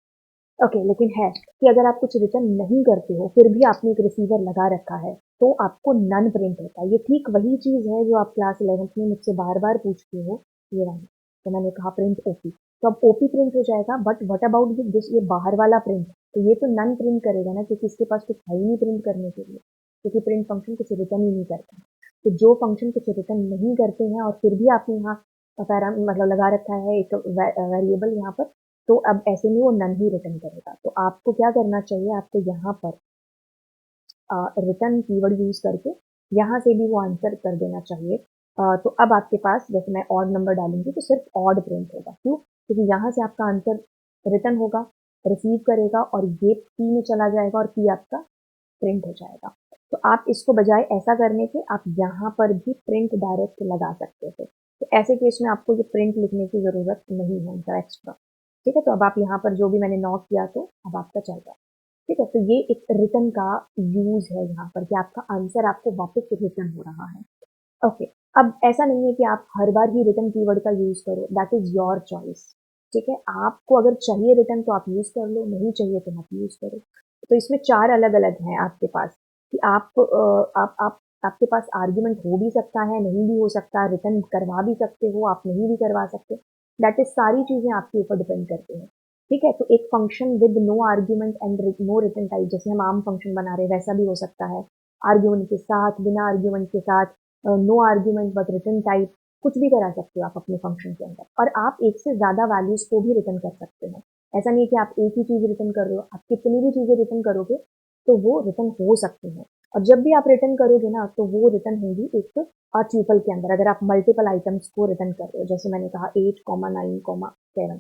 ओके, लेकिन है कि अगर आप कुछ रिटर्न नहीं करते हो फिर भी आपने एक रिसीवर लगा रखा है तो आपको नन प्रिंट होता है। ये ठीक वही चीज है जो आप क्लास 11th में मुझसे बार बार पूछते हो, ये वाली। तो मैंने कहा प्रिंट ओपी, तो अब ओपी प्रिंट हो जाएगा, बट व्हाट अबाउट दिस, ये बाहर वाला प्रिंट, तो ये तो नन प्रिंट करेगा ना, क्योंकि इसके पास कुछ है ही नहीं प्रिंट करने के लिए, क्योंकि प्रिंट फंक्शन कुछ रिटर्न ही नहीं करता। तो जो फंक्शन कुछ रिटर्न नहीं करते हैं और फिर भी आपने यहाँ मतलब लगा रखा है एक वेरिएबल यहाँ पर, तो अब ऐसे में वो नन ही रिटर्न करेगा। तो आपको क्या करना चाहिए, आपको यहाँ पर रिटर्न कीवर्ड यूज करके यहाँ से भी वो आंसर कर देना चाहिए। तो अब आपके पास जैसे मैं ऑड नंबर डालूंगी तो सिर्फ ऑड प्रिंट होगा। क्यों? क्योंकि यहाँ से आपका आंसर रिटर्न होगा, रिसीव करेगा और ये पी में चला जाएगा और पी आपका प्रिंट हो जाएगा। तो आप इसको बजाय ऐसा करने के आप यहाँ पर भी प्रिंट डायरेक्ट लगा सकते थे। तो ऐसे केस में आपको ये प्रिंट लिखने की जरूरत नहीं है इनका एक्स्ट्रा। ठीक है, तो अब आप यहाँ पर जो भी मैंने नॉट किया तो अब आपका चल रहा है। ठीक है, तो ये एक रिटर्न का यूज है यहाँ पर कि आपका आंसर आपको वापस रिटर्न हो रहा है। ओके, अब ऐसा नहीं है कि आप हर बार ही रिटर्न कीवर्ड का यूज करो, दैट इज योर चॉइस। ठीक है, आपको अगर चाहिए रिटर्न तो आप यूज कर लो, नहीं चाहिए तो मत यूज करो। तो इसमें 4 अलग अलग हैं आपके पास कि आप आपके पास आर्ग्यूमेंट हो भी सकता है, नहीं भी हो सकता, रिटर्न करवा भी सकते हो, आप नहीं भी करवा सकते। दैट इज सारी चीजें आपके ऊपर डिपेंड करती हैं। ठीक है, तो एक function with no argument and no return type, जैसे हम आम फंक्शन बना रहे हैं वैसा भी हो सकता है। आर्ग्यूमेंट के साथ, बिना आर्ग्यूमेंट के साथ, no argument but return type, कुछ भी करा सकते हो आप अपने फंक्शन के अंदर। और आप एक से ज्यादा वैल्यूज को भी रिटर्न कर सकते हो। ऐसा नहीं कि आप एक ही चीज रिटर्न कर रहे हो, आप कितनी भी चीजें रिटर्न करोगे तो वो रिटर्न हो सकती हैं। और जब भी आप रिटर्न करोगे ना तो वो रिटर्न होंगी एक ट्यूपल के अंदर, अगर आप मल्टीपल आइटम्स को रिटर्न कर रहे हो, जैसे मैंने कहा 8,9,7।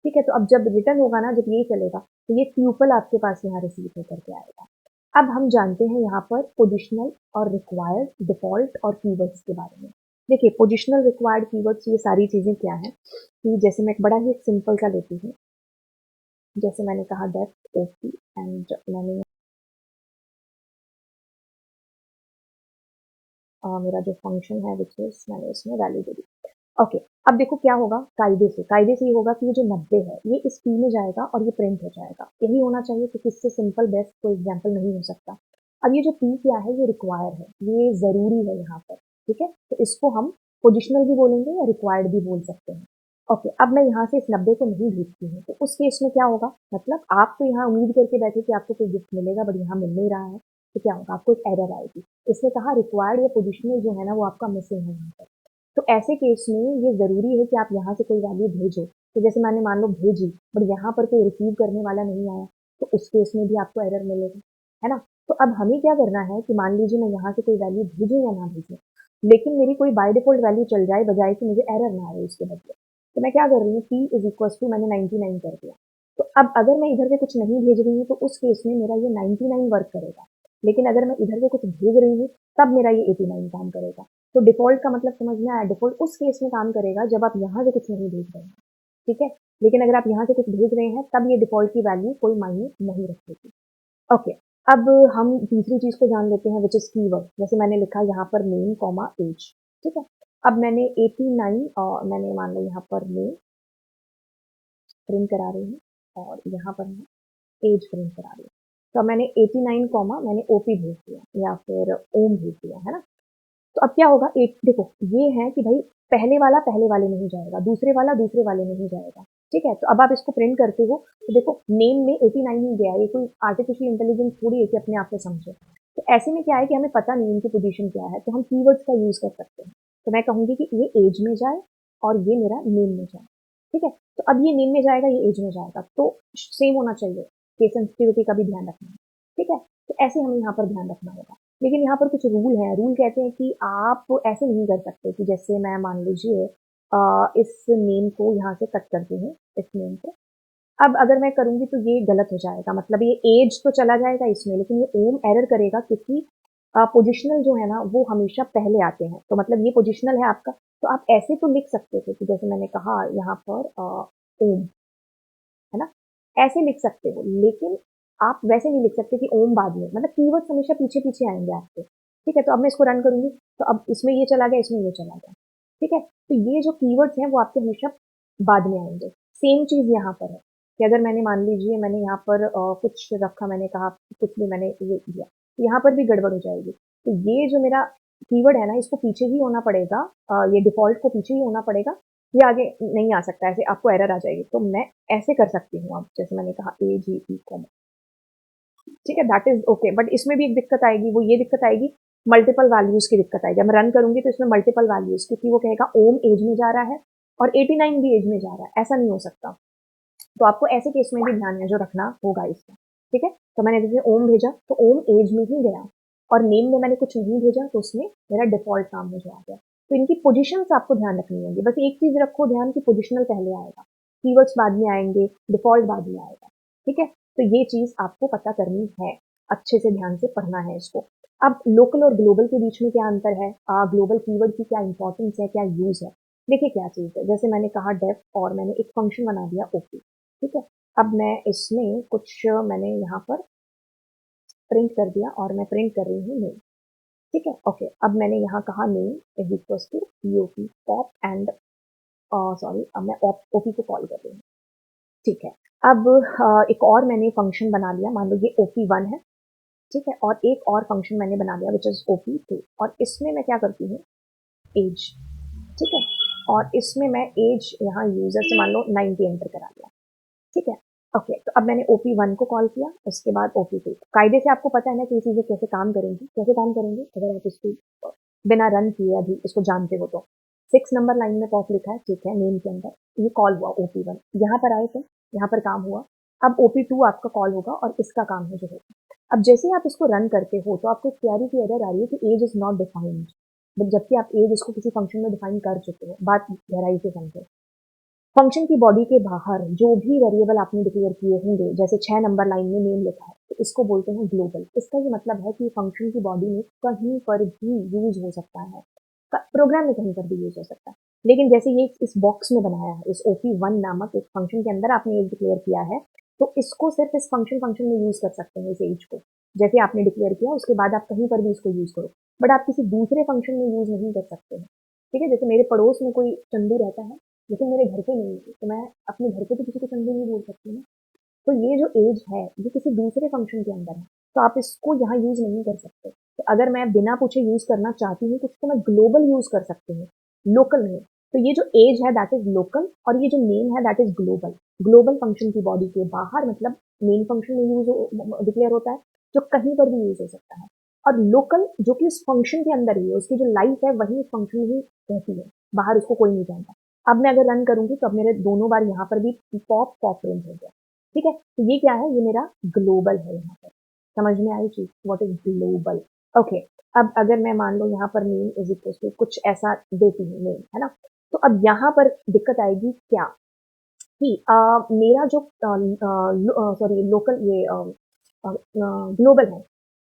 ठीक है, तो अब जब रिटर्न होगा ना, जब ये चलेगा तो ये ट्यूपल आपके पास यहाँ रिसीव होकर के आएगा। अब हम जानते हैं यहाँ पर पोजिशनल और रिक्वायर्ड, डिफॉल्ट और कीवर्ड्स के बारे में। देखिए, पोजिशनल, रिक्वायर्ड, कीवर्ड्स, ये सारी चीजें क्या है कि जैसे मैं एक बड़ा ही एक सिंपल सा लेती हूँ, जैसे मैंने कहा डेफ ओपी एंड मैंने मेरा जो फंक्शन है विच इज मैंने इसमें वैल्यू दे दी। ओके, अब देखो क्या होगा, कायदे से ये होगा कि ये जो 90 है ये इस पी में जाएगा और ये प्रिंट हो जाएगा। यही होना चाहिए क्योंकि इससे सिंपल बेस्ट कोई एग्जाम्पल नहीं हो सकता। अब ये जो पी क्या है, ये रिक्वायर है, ये जरूरी है यहाँ पर। ठीक है, तो इसको हम पोजिशनल भी बोलेंगे या रिक्वायर्ड भी बोल सकते हैं। ओके, अब मैं यहाँ से इस 90 को नहीं भेजती हूँ तो उस केस में क्या होगा, मतलब आप तो यहाँ उम्मीद करके बैठे कि आपको कोई गिफ्ट मिलेगा बट यहाँ मिल नहीं रहा है, तो क्या होगा, आपको एक एरर आएगी। इसने कहा रिक्वायर्ड या पोजिशनल जो है ना वो आपका मिसिंग है यहाँ पर। तो ऐसे केस में ये जरूरी है कि आप यहाँ से कोई वैल्यू भेजो। तो जैसे मैंने मान लो भेजी बट यहाँ पर कोई रिसीव करने वाला नहीं आया, तो उस केस में भी आपको एरर मिलेगा, है ना। तो अब हमें क्या करना है कि मान लीजिए मैं यहाँ से कोई वैल्यू भेजूं या ना भेजूं, लेकिन मेरी कोई बाय डिफॉल्ट वैल्यू चल जाए बजाय कि मुझे एरर ना आए उसके बदले। तो मैं क्या कर रही हूँ, p इज इक्वल टू मैंने 99 कर दिया। तो अब अगर मैं इधर से कुछ नहीं भेज रही हूँ तो उस केस में मेरा ये 99 वर्क करेगा, लेकिन अगर मैं इधर से कुछ भेज रही हूँ तब मेरा ये 89 काम करेगा। तो डिफॉल्ट का मतलब समझ में आया, डिफॉल्ट उस केस में काम करेगा जब आप यहाँ से कुछ नहीं भेज रहे हैं। ठीक है, लेकिन अगर आप यहाँ से कुछ भेज रहे हैं तब ये डिफॉल्ट की वैल्यू कोई मायने नहीं रखेगी। ओके, अब हम तीसरी चीज को जान लेते हैं विच इज कीवर्ड। जैसे मैंने लिखा यहाँ पर नेम कॉमा एज। ठीक है, अब मैंने 89 और मैंने मान लो यहाँ पर नेम प्रिंट करा रही हूँ और यहाँ पर मैं एज प्रिंट करा रही हूँ। तो अब मैंने 89 कॉमा मैंने ओपी भेज दिया या फिर ओम भेज दिया, है ना। तो अब क्या होगा, एक देखो ये है कि भाई पहले वाला पहले वाले में ही जाएगा, दूसरे वाला दूसरे वाले में ही जाएगा। ठीक है, तो अब आप इसको प्रिंट करते हो तो देखो नेम में 89 ही गया, ये कोई आर्टिफिशियल इंटेलिजेंस थोड़ी है कि अपने आप से समझे। तो ऐसे में क्या है कि हमें पता नहीं इनकी पोजीशन क्या है, तो हम कीवर्ड्स का यूज़ कर सकते हैं। तो मैं कहूँगी कि ये एज में जाए और ये मेरा नेम में जाए, ठीक है? तो अब ये नेम में जाएगा, ये एज में जाएगा, तो सेम होना चाहिए, केस सेंसिटिविटी का भी ध्यान रखना है, ठीक है? तो ऐसे हमें यहाँ पर ध्यान रखना होगा। लेकिन यहाँ पर कुछ रूल हैं, रूल कहते हैं कि आप ऐसे नहीं कर सकते कि जैसे मैं मान लीजिए इस नेम को यहाँ से कट करती हूँ, इस नेम को। अब अगर मैं करूँगी तो ये गलत हो जाएगा, मतलब ये एज तो चला जाएगा इसमें, लेकिन ये ओम एरर करेगा क्योंकि पोजिशनल जो है ना वो हमेशा पहले आते हैं। तो मतलब ये पोजिशनल है आपका, तो आप ऐसे तो लिख सकते थे कि जैसे मैंने कहा यहाँ पर ओम, है ना? ऐसे लिख सकते हो, लेकिन आप वैसे नहीं लिख सकते कि ओम बाद में, मतलब कीवर्ड्स हमेशा पीछे-पीछे आएँगे आपके। ठीक है? तो अब मैं इसको रन करूँगी, तो अब इसमें ये चला गया, इसमें ये चला गया। ठीक है? तो ये जो कीवर्ड्स हैं वो आपके हमेशा बाद में आएँगे। सेम चीज़ यहाँ पर है कि अगर मैंने मान लीजिए मैंने यहाँ पर कुछ रखा, मैंने कहा कुछ भी मैंने ये किया, तो यहाँ पर भी गड़बड़ हो जाएगी। तो ये जो मेरा कीवर्ड है ना, इसको पीछे ही होना पड़ेगा, ये डिफ़ॉल्ट को पीछे ही होना पड़ेगा, ये आगे नहीं आ सकता, ऐसे आपको एरर आ जाएगी। तो मैं ऐसे कर सकती हूँ अब, जैसे मैंने कहा एजीई कॉमा, ठीक है, दैट इज़ ओके। बट इसमें भी एक दिक्कत आएगी, वो ये दिक्कत आएगी, मल्टीपल वैल्यूज़ की दिक्कत आएगी। मैं रन करूँगी तो इसमें मल्टीपल वैल्यूज़, क्योंकि वो कहेगा ओम एज में जा रहा है और 89 भी एज में जा रहा है, ऐसा नहीं हो सकता। तो आपको ऐसे केस में भी ध्यान है जो रखना होगा इसका, ठीक है? तो मैंने जैसे ओम भेजा, तो ओम एज में ही गया, और नेम में मैंने कुछ नहीं भेजा, तो उसमें मेरा डिफ़ॉल्ट नाम मुझे आ गया। तो इनकी पोज़ीशन्स आपको ध्यान रखनी होगी। बस एक चीज़ रखो ध्यान कि पोज़ीशनल पहले आएगा, कीवर्ड्स बाद में आएँगे, डिफ़ॉल्ट बाद में आएगा, ठीक है? तो ये चीज़ आपको पता करनी है, अच्छे से ध्यान से पढ़ना है इसको। अब लोकल और ग्लोबल के बीच में क्या अंतर है? ग्लोबल कीवर्ड की क्या इम्पोर्टेंस है, क्या यूज़ है? देखिए क्या चीज़ है, जैसे मैंने कहा डेफ, और मैंने एक फंक्शन बना दिया ओपी, ठीक है? अब मैं इसमें कुछ मैंने यहाँ पर प्रिंट कर दिया, और मैं प्रिंट कर रही हूँ नेम, ठीक है? ओके, अब मैंने यहाँ कहा name is equals to P O P pop and sorry, अब मैं ओपी को कॉल कर रही हूँ, ठीक है? अब एक और मैंने फंक्शन बना लिया, मान लो ये ओपी वन है, ठीक है? और एक और फंक्शन मैंने बना लिया विच इज ओपी टू, और इसमें मैं क्या करती हूँ, एज, ठीक है? और इसमें मैं एज यहाँ यूजर से मान लो 90 एंटर करा दिया, ठीक है? ओके, तो अब मैंने OP1 को कॉल किया, उसके बाद OP2। कायदे से आपको पता है ना कि ये चीज़ें कैसे काम करेंगी, कैसे काम करेंगे? अगर आप इसको बिना रन किए अभी इसको जानते हो तो। 6 नंबर लाइन में पॉप लिखा है, ठीक है, नेम के अंदर, ये कॉल हुआ OP1, यहाँ पर आए तो यहाँ पर काम हुआ। अब OP2 आपका कॉल होगा और इसका काम है जो होगा। अब जैसे ही आप इसको रन करते हो, तो आपको एक प्यारी सी एरर आ रही है कि age is not defined, but जबकि आप एज इसको किसी फंक्शन में डिफाइन कर चुके हो। बात गहराई से समझो। फंक्शन की बॉडी के बाहर जो भी वेरिएबल आपने डिक्लेयर किए होंगे, जैसे 6 नंबर लाइन में नेम लिखा है, तो इसको बोलते हैं ग्लोबल। इसका ये मतलब है कि फंक्शन की बॉडी में कहीं पर भी यूज हो सकता है, प्रोग्राम में कहीं पर भी यूज हो सकता है। लेकिन जैसे ये इस बॉक्स में बनाया है, इस OP1 नामक एक फंक्शन के अंदर आपने एक डिक्लेयर किया है, तो इसको सिर्फ इस फंक्शन फंक्शन में यूज कर सकते हैं, इस एज को। जैसे आपने डिक्लेयर किया, उसके बाद आप कहीं पर भी इसको यूज करो, बट आप किसी दूसरे फंक्शन में यूज नहीं कर सकते हैं, ठीक है? जैसे मेरे पड़ोस में कोई चंदू रहता है, लेकिन मेरे घर पे नहीं है, तो मैं अपने घर पे तो किसी को चंदू नहीं बोल सकती ना। तो ये जो एज है, ये किसी दूसरे फंक्शन के अंदर है, तो आप इसको यहाँ यूज नहीं कर सकते। तो अगर मैं बिना पूछे यूज करना चाहती हूँ कुछ, तो मैं ग्लोबल यूज कर सकती हूँ, लोकल नहीं। तो ये जो एज है दैट इज लोकल, और ये जो नेम है that is global. Global function की बॉडी के बाहर, मतलब मेन फंक्शन में यूज डिक्लेयर होता है, जो कहीं पर भी यूज हो सकता है। और लोकल जो कि उस फंक्शन के अंदर ही है, उसकी जो लाइफ है वही उस फंक्शन में ही रहती है, बाहर उसको कोई नहीं जानता। अब मैं अगर रन करूंगी, तो अब मेरे दोनों बार यहाँ पर भी पॉप पॉप प्रिंट हो गया, ठीक है? तो ये क्या है, ये मेरा ग्लोबल है यहाँ पर। समझ में आई चीज, व्हाट इज ग्लोबल? ओके, अब अगर मैं मान लो यहाँ पर नेम इज इक्वल टू कुछ ऐसा देती हूँ नेम, है ना? तो अब यहाँ पर दिक्कत आएगी क्या, कि मेरा जो सॉरी लोकल ये ग्लोबल है,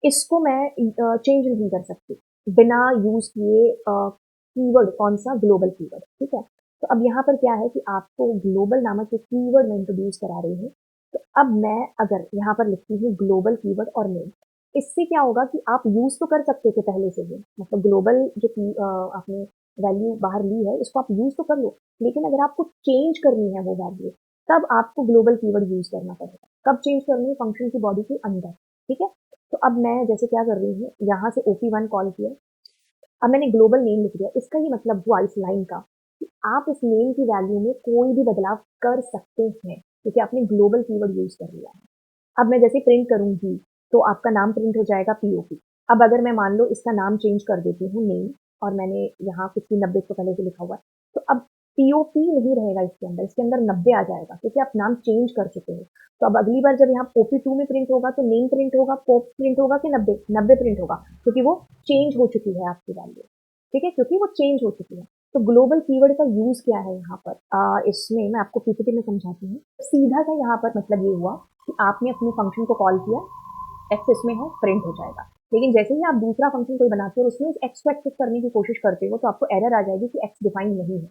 इसको मैं चेंज नहीं कर सकती बिना यूज किए कीवर्ड, कौन सा, ग्लोबल कीवर्ड, ठीक है? तो अब यहाँ पर क्या है कि आपको ग्लोबल नामक एक कीवर्ड मैं इंट्रोड्यूस करा रही हूँ। तो अब मैं अगर यहाँ पर लिखती हूँ ग्लोबल कीवर्ड और नेम, इससे क्या होगा कि आप यूज तो कर सकते थे पहले से ही, मतलब ग्लोबल जो आपने वैल्यू बाहर ली है, इसको आप यूज तो कर लो, लेकिन अगर आपको चेंज करनी है वो वैल्यू, तब आपको ग्लोबल कीवर्ड यूज करना पड़ेगा। कब चेंज करनी है? फंक्शन की बॉडी के अंदर, ठीक है? तो अब मैं जैसे क्या कर रही हूँ, यहाँ से OP1 कॉल किया, अब मैंने ग्लोबल नेम लिख दिया। इसका ही मतलब हुआ इस लाइन का कि आप इस नेम की वैल्यू में कोई भी बदलाव कर सकते हैं, क्योंकि आपने ग्लोबल कीवर्ड यूज कर लिया है। अब मैं जैसे प्रिंट करूंगी, तो आपका नाम प्रिंट हो जाएगा POP, अब अगर मैं मान लो इसका नाम चेंज कर देती हूँ नेम, और मैंने यहाँ कुछ भी 90 से पहले से लिखा हुआ है, तो अब पीओपी नहीं रहेगा इसके अंदर 90 आ जाएगा, क्योंकि आप नाम चेंज कर चुके हो। तो अब अगली बार जब यहाँ ओपी2 में प्रिंट होगा तो नेम प्रिंट होगा, पोप प्रिंट होगा कि 90 प्रिंट होगा, क्योंकि वो चेंज हो चुकी है आपकी वैल्यू। ठीक है, क्योंकि वो चेंज हो चुकी है। तो ग्लोबल कीवर्ड का यूज क्या है यहाँ पर, इसमें मैं आपको पीपीटी में समझाती हूँ। सीधा सा यहाँ पर मतलब ये हुआ कि आपने अपने फंक्शन को कॉल किया, एक्स इसमें है, प्रिंट हो जाएगा। लेकिन जैसे ही आप दूसरा फंक्शन कोई बनाते हो और उसमें एक्स को एक्सेस करने की कोशिश करते हो, तो आपको एरर आ जाएगी कि एक्स डिफाइन नहीं है।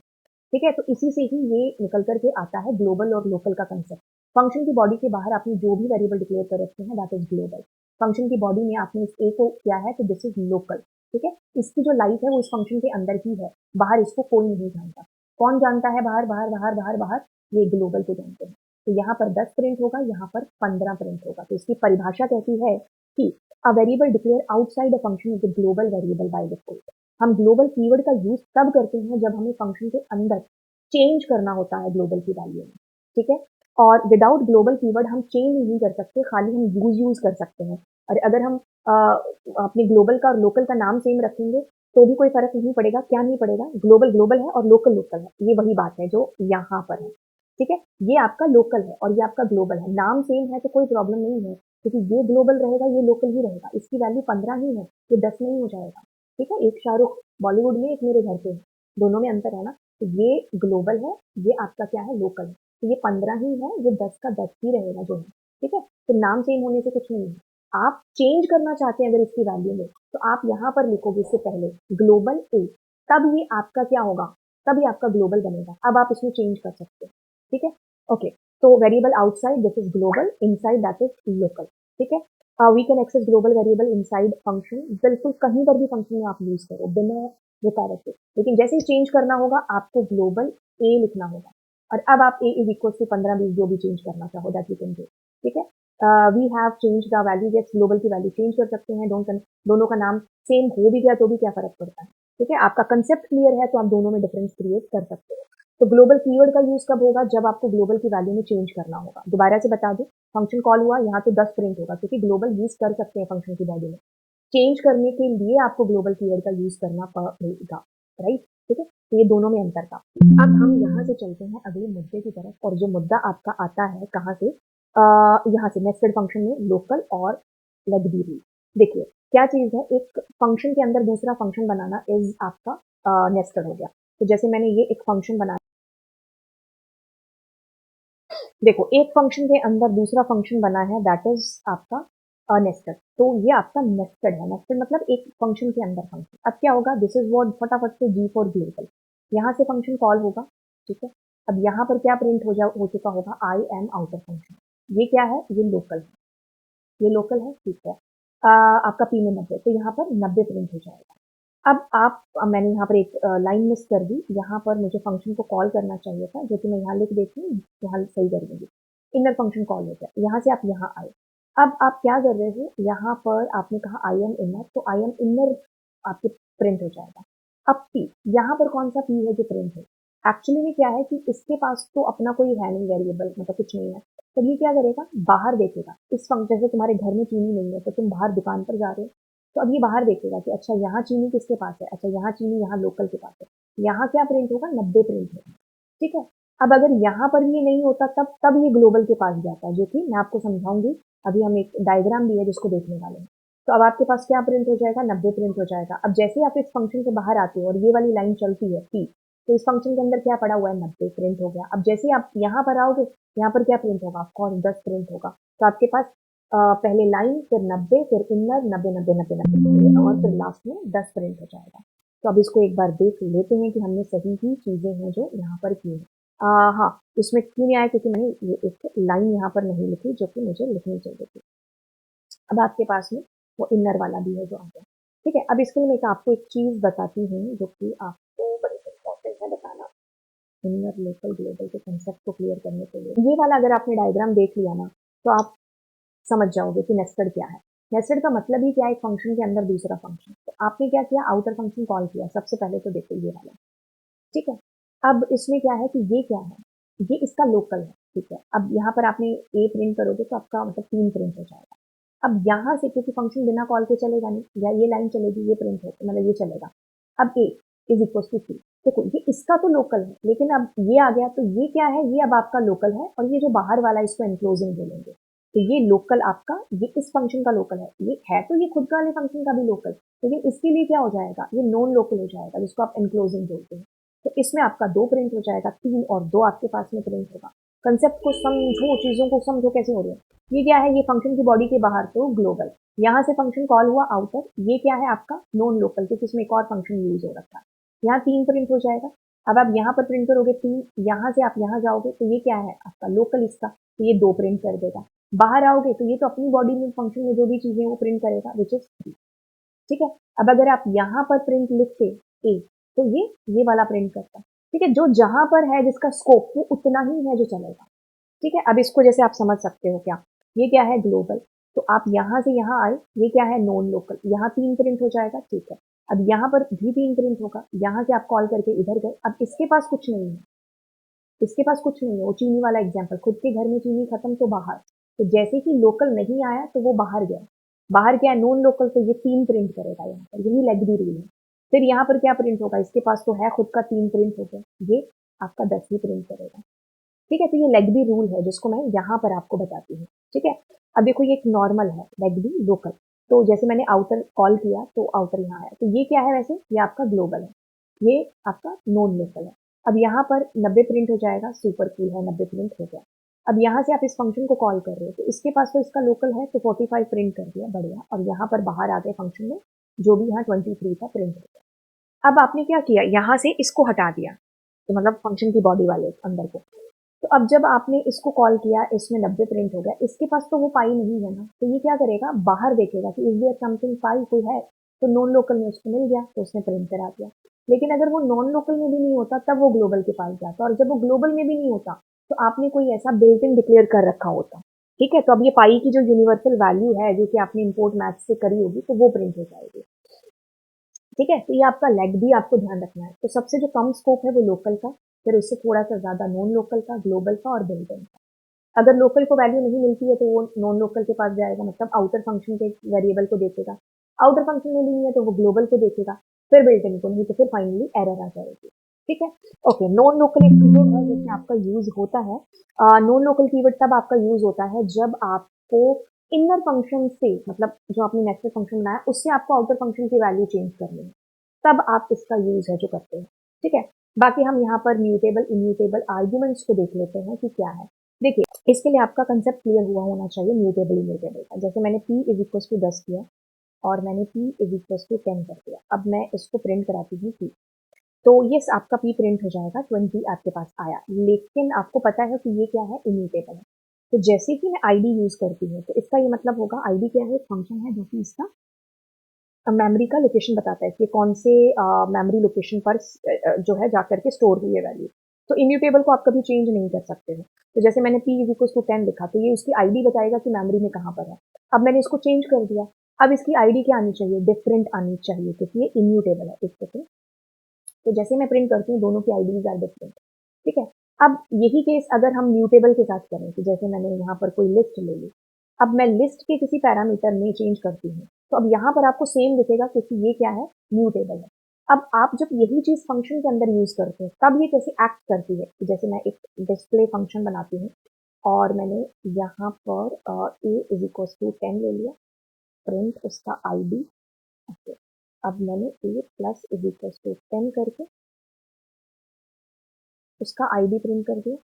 ठीक है, तो इसी से ही ये निकल करके आता है ग्लोबल और लोकल का कंसेप्ट। फंक्शन की बॉडी के बाहर आपने जो भी वेरिएबल डिक्लेयर कर रखे हैं दैट इज ग्लोबल। फंक्शन की बॉडी में आपने इस ए को किया है तो दिस इज लोकल। ठीक है, इसकी जो लाइफ है वो इस फंक्शन के अंदर ही है, बाहर इसको कोई नहीं जानता। कौन जानता है बाहर बाहर बाहर बाहर बाहर? ये ग्लोबल को जानते हैं। तो यहाँ पर 10 प्रिंट होगा, यहाँ पर 15 प्रिंट होगा। तो इसकी परिभाषा कहती है कि a variable declare outside a function is a global variable by default. हम ग्लोबल कीवर्ड का यूज तब करते हैं जब हमें फंक्शन के अंदर चेंज करना होता है ग्लोबल की वैल्यू में। ठीक है, और विदाउट ग्लोबल कीवर्ड हम चेंज नहीं कर सकते, खाली हम यूज कर सकते हैं। और अगर हम अपने ग्लोबल का और लोकल का नाम सेम रखेंगे तो भी कोई फर्क नहीं पड़ेगा। क्या नहीं पड़ेगा? ग्लोबल ग्लोबल है और लोकल लोकल है। ये वही बात है जो यहाँ पर है। ठीक है, ये आपका लोकल है और ये आपका ग्लोबल है। नाम सेम है तो कोई प्रॉब्लम नहीं है, क्योंकि ये ग्लोबल रहेगा, ये लोकल ही रहेगा। इसकी वैल्यू 15 ही है, ये 10 नहीं हो जाएगा। ठीक है, एक शाहरुख बॉलीवुड में, एक मेरे घर पे है, दोनों में अंतर है ना। तो ये ग्लोबल है, ये आपका क्या है? लोकल है। तो ये 15 ही है, ये 10 का 10 ही रहेगा जो है। ठीक है, तो नाम सेम होने से कुछ नहीं है। आप चेंज करना चाहते हैं अगर इसकी वैल्यू में, तो आप यहाँ पर लिखोगे इससे पहले ग्लोबल ए, तब ये आपका क्या होगा? तब ये आपका ग्लोबल बनेगा। अब आप इसमें चेंज कर सकते हैं। ठीक है, ओके। तो variable outside this is global, inside that is local. ठीक है, we can access global variable inside function. बिल्कुल कहीं पर भी फंक्शन में आप यूज करो बिना रिपेयर के, लेकिन जैसे ही चेंज करना होगा आपको ग्लोबल ए लिखना होगा। और अब आप ए इज इक्वल टू 15-20 जो भी चेंज करना चाहो दैट यू कैन डू। ठीक है, we have change the value, yes global की वैल्यू चेंज कर सकते हैं। दोनों का नाम सेम हो भी गया तो भी क्या फर्क पड़ता है? ठीक है, आपका कंसेप्ट क्लियर है तो आप दोनों में डिफरेंस क्रिएट कर सकते हो। तो ग्लोबल कीवर्ड का यूज कब होगा? जब आपको ग्लोबल की वैल्यू में चेंज करना होगा। दोबारा से बता दूं, फंक्शन कॉल हुआ, यहाँ तो 10 प्रिंट होगा क्योंकि ग्लोबल यूज कर सकते हैं फंक्शन की बॉडी में। चेंज करने के लिए आपको ग्लोबल कीवर्ड का यूज करना पड़ेगा। राइट? ठीक है, तो ये दोनों में अंतर था। अब हम यहाँ से चलते हैं अगले मुद्दे की तरफ, और जो मुद्दा आपका आता है कहाँ से? यहाँ से नेस्टेड फंक्शन में लोकल और लेग दी हुई। देखिए क्या चीज है, एक फंक्शन के अंदर दूसरा फंक्शन बनाना इज आपका नेस्टेड हो गया। तो जैसे मैंने ये एक फंक्शन बनाया, देखो एक फंक्शन के अंदर दूसरा फंक्शन बना है दैट इज आपका नेस्टेड। तो ये आपका नेस्टेड है। नेस्टेड मतलब एक फंक्शन के अंदर फंक्शन। अब क्या होगा? दिस इज व्हाट, फटाफट से जी फॉर ग्लोबल। यहाँ से फंक्शन कॉल होगा। ठीक है, अब यहाँ पर क्या प्रिंट हो चुका होगा? I am outer function. ये क्या है? ये लोकल है। ये लोकल है, ठीक है। आपका पी में 90, तो यहाँ पर 90 प्रिंट हो जाएगा। अब मैंने यहाँ पर एक लाइन मिस कर दी। यहाँ पर मुझे फंक्शन को कॉल करना चाहिए था, जो कि मैं यहाँ लिख देती हूँ, यहाँ सही कर दूंगी। इनर फंक्शन कॉल हो गया, यहाँ से आप यहाँ आए। अब आप क्या कर रहे हो? यहाँ पर आपने कहा आई एम इनर, तो आई एम इनर आपके प्रिंट हो जाएगा। अब पी, यहाँ पर कौन सा पी है जो प्रिंट है? एक्चुअली में क्या है कि इसके पास तो अपना कोई है नहीं वेरिएबल, मतलब कुछ नहीं है। तब ये क्या करेगा? बाहर देखेगा। इस फंक्शन से तुम्हारे घर में चीनी नहीं है तो तुम बाहर दुकान पर जा रहे हो, तो अब ये बाहर देखेगा कि अच्छा यहाँ चीनी किसके पास है? अच्छा यहाँ चीनी यहाँ लोकल के पास है। यहाँ क्या प्रिंट होगा? 90 प्रिंट होगा। ठीक है, अब अगर यहाँ पर भी ये नहीं होता तब ये ग्लोबल के पास जाता है, जो कि मैं आपको समझाऊंगी। अभी हम एक डायग्राम भी है जिसको देखने वाले हैं। तो अब आपके पास क्या प्रिंट हो जाएगा? 90 प्रिंट हो जाएगा। अब जैसे ही आप इस फंक्शन से बाहर आते हो और ये वाली लाइन चलती है पी, तो इस फंक्शन के अंदर क्या पड़ा हुआ है? 90 प्रिंट हो गया। अब जैसे ही आप यहाँ पर आओगे, यहाँ पर क्या प्रिंट होगा? ऑफकोर्स 10 प्रिंट होगा। तो आपके पास पहले लाइन, फिर 90, फिर इनर 90 90 90 90 और फिर लास्ट में 10 प्रिंट हो जाएगा। तो अब इसको एक बार देख लेते हैं कि हमने सही ही चीजें हैं जो यहाँ पर की है। हाँ, इसमें क्यों नहीं आया? क्योंकि मैंने ये एक लाइन यहाँ पर नहीं लिखी जो कि मुझे लिखनी चाहिए थी। अब आपके पास में वो इनर वाला भी है जो आ गया। ठीक है, अब इसके लिए मैं आपको एक चीज बताती हूँ जो कि आपको बड़ी इंपॉर्टेंट है बताना, इनर लोकल ग्लोबल के कंसेप्ट को क्लियर करने के लिए। ये वाला अगर आपने डायग्राम देख लिया ना, तो आप समझ जाओगे कि नेस्टेड क्या है। नेस्टेड का मतलब ही क्या है? एक फंक्शन के अंदर दूसरा फंक्शन। तो आपने क्या किया? आउटर फंक्शन कॉल किया सबसे पहले, तो देखो ये वाला। ठीक है, अब इसमें क्या है कि ये क्या है? ये इसका लोकल है। ठीक है, अब यहाँ पर आपने ए प्रिंट करोगे तो आपका मतलब 3 प्रिंट हो जाएगा। अब यहाँ से क्योंकि फंक्शन बिना कॉल के चलेगा नहीं, या ये लाइन चलेगी, ये प्रिंट होगा, मतलब ये चलेगा। अब a is equal to c, देखो ये इसका तो लोकल है, लेकिन अब ये आ गया तो ये क्या है, ये अब आपका लोकल है, और ये जो बाहर वाला इसको एनक्लोजिंग बोलेंगे। तो ये लोकल आपका, ये इस फंक्शन का लोकल है, ये है तो ये खुद का वाले फंक्शन का भी लोकल, लेकिन इसके लिए क्या हो जाएगा, ये नॉन लोकल हो जाएगा, जिसको आप एनक्लोजिंग बोलते हैं। तो इसमें आपका 2 प्रिंट हो जाएगा, 3 और 2 आपके पास में प्रिंट होगा। कंसेप्ट को समझो, चीजों को समझो कैसे हो रही है। ये क्या है, ये फंक्शन की बॉडी के बाहर तो ग्लोबल, यहाँ से फंक्शन कॉल हुआ आउटर, ये क्या है आपका नॉन लोकल, क्योंकि इसमें एक और फंक्शन यूज हो रखा है। यहाँ 3 प्रिंट हो जाएगा। अब आप यहाँ पर प्रिंट करोगे 3, यहाँ से आप यहाँ जाओगे तो ये क्या है आपका लोकल इसका, तो ये 2 प्रिंट कर देगा। बाहर आओगे तो ये तो अपनी बॉडी में फंक्शन में जो भी चीजें वो प्रिंट करेगा, विच इज 3। ठीक है। अब अगर आप यहाँ पर प्रिंट लिखते ए, तो ये वाला प्रिंट करता। ठीक है, जो जहां पर है जिसका स्कोप वो उतना ही है जो चलेगा। ठीक है, अब इसको जैसे आप समझ सकते हो क्या, ये क्या है ग्लोबल, तो आप यहाँ से यहाँ आए, ये क्या है नॉन लोकल, यहाँ 3 प्रिंट हो जाएगा। ठीक है, अब यहाँ पर भी 3 प्रिंट होगा, यहाँ से आप कॉल करके इधर गए, अब इसके पास कुछ नहीं है, इसके पास कुछ नहीं है, वो चीनी वाला एग्जाम्पल, खुद के घर में चीनी खत्म तो बाहर, तो जैसे कि लोकल नहीं आया तो वो बाहर गया, बाहर गया नॉन लोकल, तो ये 3 प्रिंट करेगा यहाँ पर, यही लेग्बी रूल है। फिर यहाँ पर क्या प्रिंट होगा, इसके पास तो है खुद का 3 प्रिंट हो गया, ये आपका 10 ही प्रिंट करेगा। ठीक है, तो ये लेग्बी रूल है जिसको मैं यहाँ पर आपको बताती हूँ। ठीक है, अब देखो ये एक नॉर्मल है लेग्बी लोकल, तो जैसे मैंने आउटर कॉल किया तो आउटर यहाँ आया, तो ये क्या है, वैसे ये आपका ग्लोबल है, ये आपका नॉन लोकल है। अब यहाँ पर 90 प्रिंट हो जाएगा, सुपर कूल है, 90 प्रिंट हो गया। अब यहाँ से आप इस फंक्शन को कॉल कर रहे हो, तो इसके पास तो इसका लोकल है, तो 45 प्रिंट कर दिया, बढ़िया, और यहाँ पर बाहर आ गए फंक्शन में, जो भी यहाँ 23 का प्रिंट हो गया। अब आपने क्या किया, यहाँ से इसको हटा दिया, तो मतलब फंक्शन की बॉडी वाले अंदर को, तो अब जब आपने इसको कॉल किया, इसमें 90 प्रिंट हो गया, इसके पास तो वो पाई नहीं है ना, तो ये क्या करेगा, बाहर देखेगा कि इज देयर समथिंग पाई, कोई है, तो नॉन लोकल में उसको मिल गया, तो उसने प्रिंट करा दिया। लेकिन अगर वो नॉन लोकल में भी नहीं होता तब वो ग्लोबल के पास जाता, और जब वो ग्लोबल में भी नहीं होता तो आपने कोई ऐसा बिल्ट इन डिक्लेयर कर रखा होता। ठीक है, तो अब ये पाई की जो यूनिवर्सल वैल्यू है, जो कि आपने इंपोर्ट मैथ से करी होगी, तो वो प्रिंट हो जाएगी। ठीक है, तो ये आपका लेग भी आपको ध्यान रखना है, तो सबसे जो कम स्कोप है वो लोकल का, फिर उससे थोड़ा सा ज्यादा नॉन लोकल का, ग्लोबल का और बिल्ट इन का। अगर लोकल को वैल्यू नहीं मिलती है तो वो नॉन लोकल के पास जाएगा, मतलब आउटर फंक्शन के वेरिएबल को देखेगा, आउटर फंक्शन में नहीं है तो वो ग्लोबल को देखेगा, फिर बिल्ट इन को, नहीं तो फिर फाइनली एरर आ जाएगी। ठीक है, ओके, नॉन लोकल एक कीवर्ड है जिसमें आपका यूज होता है। नॉन लोकल कीवर्ड तब आपका यूज होता है जब आपको इनर फंक्शन से, मतलब जो आपने नेस्टेड फंक्शन बनाया उससे आपको आउटर फंक्शन की वैल्यू चेंज करनी है, तब आप इसका यूज है जो करते हैं। ठीक है, बाकी हम यहाँ पर म्यूटेबल इम्यूटेबल आर्ग्यूमेंट्स को देख लेते हैं कि क्या है। देखिए, इसके लिए आपका कंसेप्ट क्लियर हुआ होना चाहिए म्यूटेबल इम्यूटेबल का। जैसे मैंने p इज इक्वल टू 10 किया और मैंने p इज इक्वल टू 10 कर दिया, अब मैं इसको प्रिंट कराती हूँ p, तो ये आपका p प्रिंट हो जाएगा, 20 आपके पास आया, लेकिन आपको पता है कि ये क्या है, इम्यूटेबल है। तो जैसे कि मैं id यूज करती हूँ, तो इसका ये मतलब होगा, id क्या है, एक फंक्शन है जो कि इसका मेमोरी का लोकेशन बताता है कि कौन से मेमोरी लोकेशन पर जो है जाकर के स्टोर हुई है वैल्यू। तो इम्यूटेबल को आप कभी चेंज नहीं कर सकते हो। तो जैसे मैंने p इज इक्वल टू 10 लिखा, तो ये उसकी आईडी बताएगा कि मेमोरी में कहाँ पर है। अब मैंने इसको चेंज कर दिया, अब इसकी आईडी क्या आनी चाहिए, डिफरेंट आनी चाहिए, क्योंकि ये इम्यूटेबल है। एक सेकेंड, तो जैसे मैं प्रिंट करती हूँ दोनों की आईडीज आर डिफरेंट। ठीक है, अब यही केस अगर हम म्यूटेबल के साथ करें, तो जैसे मैंने यहाँ पर कोई लिस्ट ले ली, अब मैं लिस्ट के किसी पैरामीटर में चेंज करती हूँ, तो अब यहाँ पर आपको सेम दिखेगा क्योंकि ये क्या है, म्यूटेबल है। अब आप जब यही चीज फंक्शन के अंदर यूज करते हैं तब ये कैसे एक्ट करती है, कि जैसे मैं एक डिस्प्ले फंक्शन बनाती हूँ और मैंने यहाँ पर a इज इक्वल टू 10 ले लिया, प्रिंट उसका आईडी। ओके, अब मैंने a plus is equal to 10 करके उसका आईडी प्रिंट कर दिया,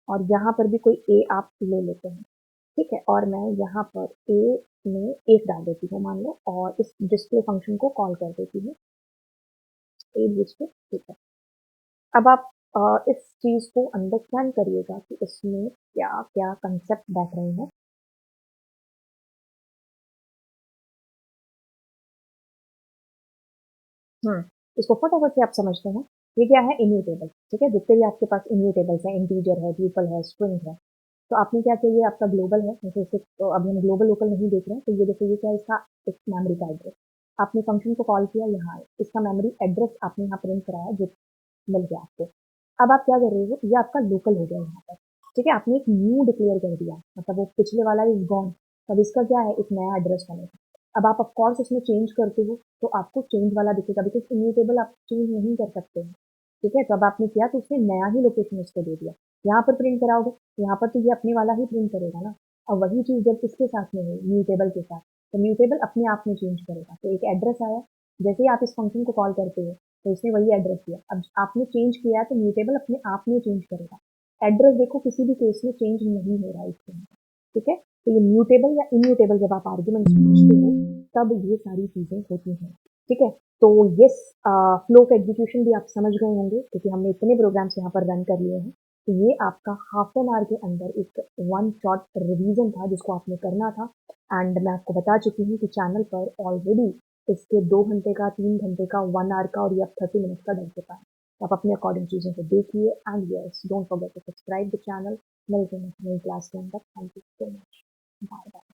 और यहाँ पर भी कोई ए आप ले लेते हैं। ठीक है, और मैं यहाँ पर ए में 1 डाल देती हूँ मान लो, और इस डिस्प्ले फंक्शन को कॉल कर देती हूँ ए डिस्प्ले। ठीक है, अब आप इस चीज को अंडरस्टैंड करिएगा कि इसमें क्या क्या कंसेप्ट बैठ रहे हैं। इसको फटाफट से आप समझते हैं। ये क्या है, इम्यूटेबल। ठीक है, जितने भी आपके पास इम्यूटेबल्स है, इंटीजर है, ट्यूपल है, स्ट्रिंग है, तो आपने क्या किया, ये आपका ग्लोबल है, जैसे इसे तो अभी हम ग्लोबल लोकल नहीं देख रहे हैं, तो ये देखो ये क्या है, इसका एक मेमोरी का एड्रेस, आपने फंक्शन को कॉल किया, यहाँ है इसका मेमोरी एड्रेस आपने यहाँ प्रिंट कराया, जो मिल गया आपको। अब आप क्या कर रहे हो, ये आपका लोकल हो गया यहाँ पर। ठीक है, आपने एक न्यू डिक्लेयर कर दिया, मतलब वो पिछले वाला इज गॉन, तब इसका क्या है, एक नया एड्रेस बनेगा। अब आप ऑफ कोर्स उसमें चेंज करते हो तो आपको चेंज वाला दिखेगा, बिकॉज़ इम्यूटेबल आप चेंज नहीं कर सकते हैं, ठीक है? तो अब आपने किया तो उसने नया ही लोकेशन उसको दे दिया। यहाँ पर प्रिंट कराओगे, यहाँ पर तो ये अपने वाला ही प्रिंट करेगा ना। अब वही चीज़ जब इसके साथ में हुई म्यूटेबल के साथ, तो म्यूटेबल अपने आप में चेंज करेगा। तो एक एड्रेस आया, जैसे ही आप इस फंक्शन को कॉल करते हो तो इसने वही एड्रेस दिया। अब आपने चेंज किया है तो म्यूटेबल अपने आप में चेंज करेगा। एड्रेस देखो किसी भी केस में चेंज नहीं हो रहा है इसके अंदर, ठीक है? तो ये म्यूटेबल या इम्यूटेबल जब आप आर्ग्यूमेंट समझते हो तब ये सारी चीजें होती हैं, ठीक है? तो यस, फ्लो ऑफ एग्जीक्यूशन भी आप समझ गए होंगे क्योंकि हमने इतने प्रोग्राम्स यहाँ पर रन कर लिए हैं। तो ये आपका हाफ एन आवर के अंदर एक वन शॉट रिवीजन था जिसको आपने करना था। एंड मैं आपको बता चुकी हूँ कि चैनल पर ऑलरेडी इसके 2 घंटे का, 3 घंटे का, 1 आवर का और ये अब 30 मिनट का डल चुका है। तो आप अपने अकॉर्डिंग चीज़ों को देखिए। And yes, don't forget to subscribe the channel. मिलते हैं नई क्लास के अंदर। Thank you so much. Bye bye.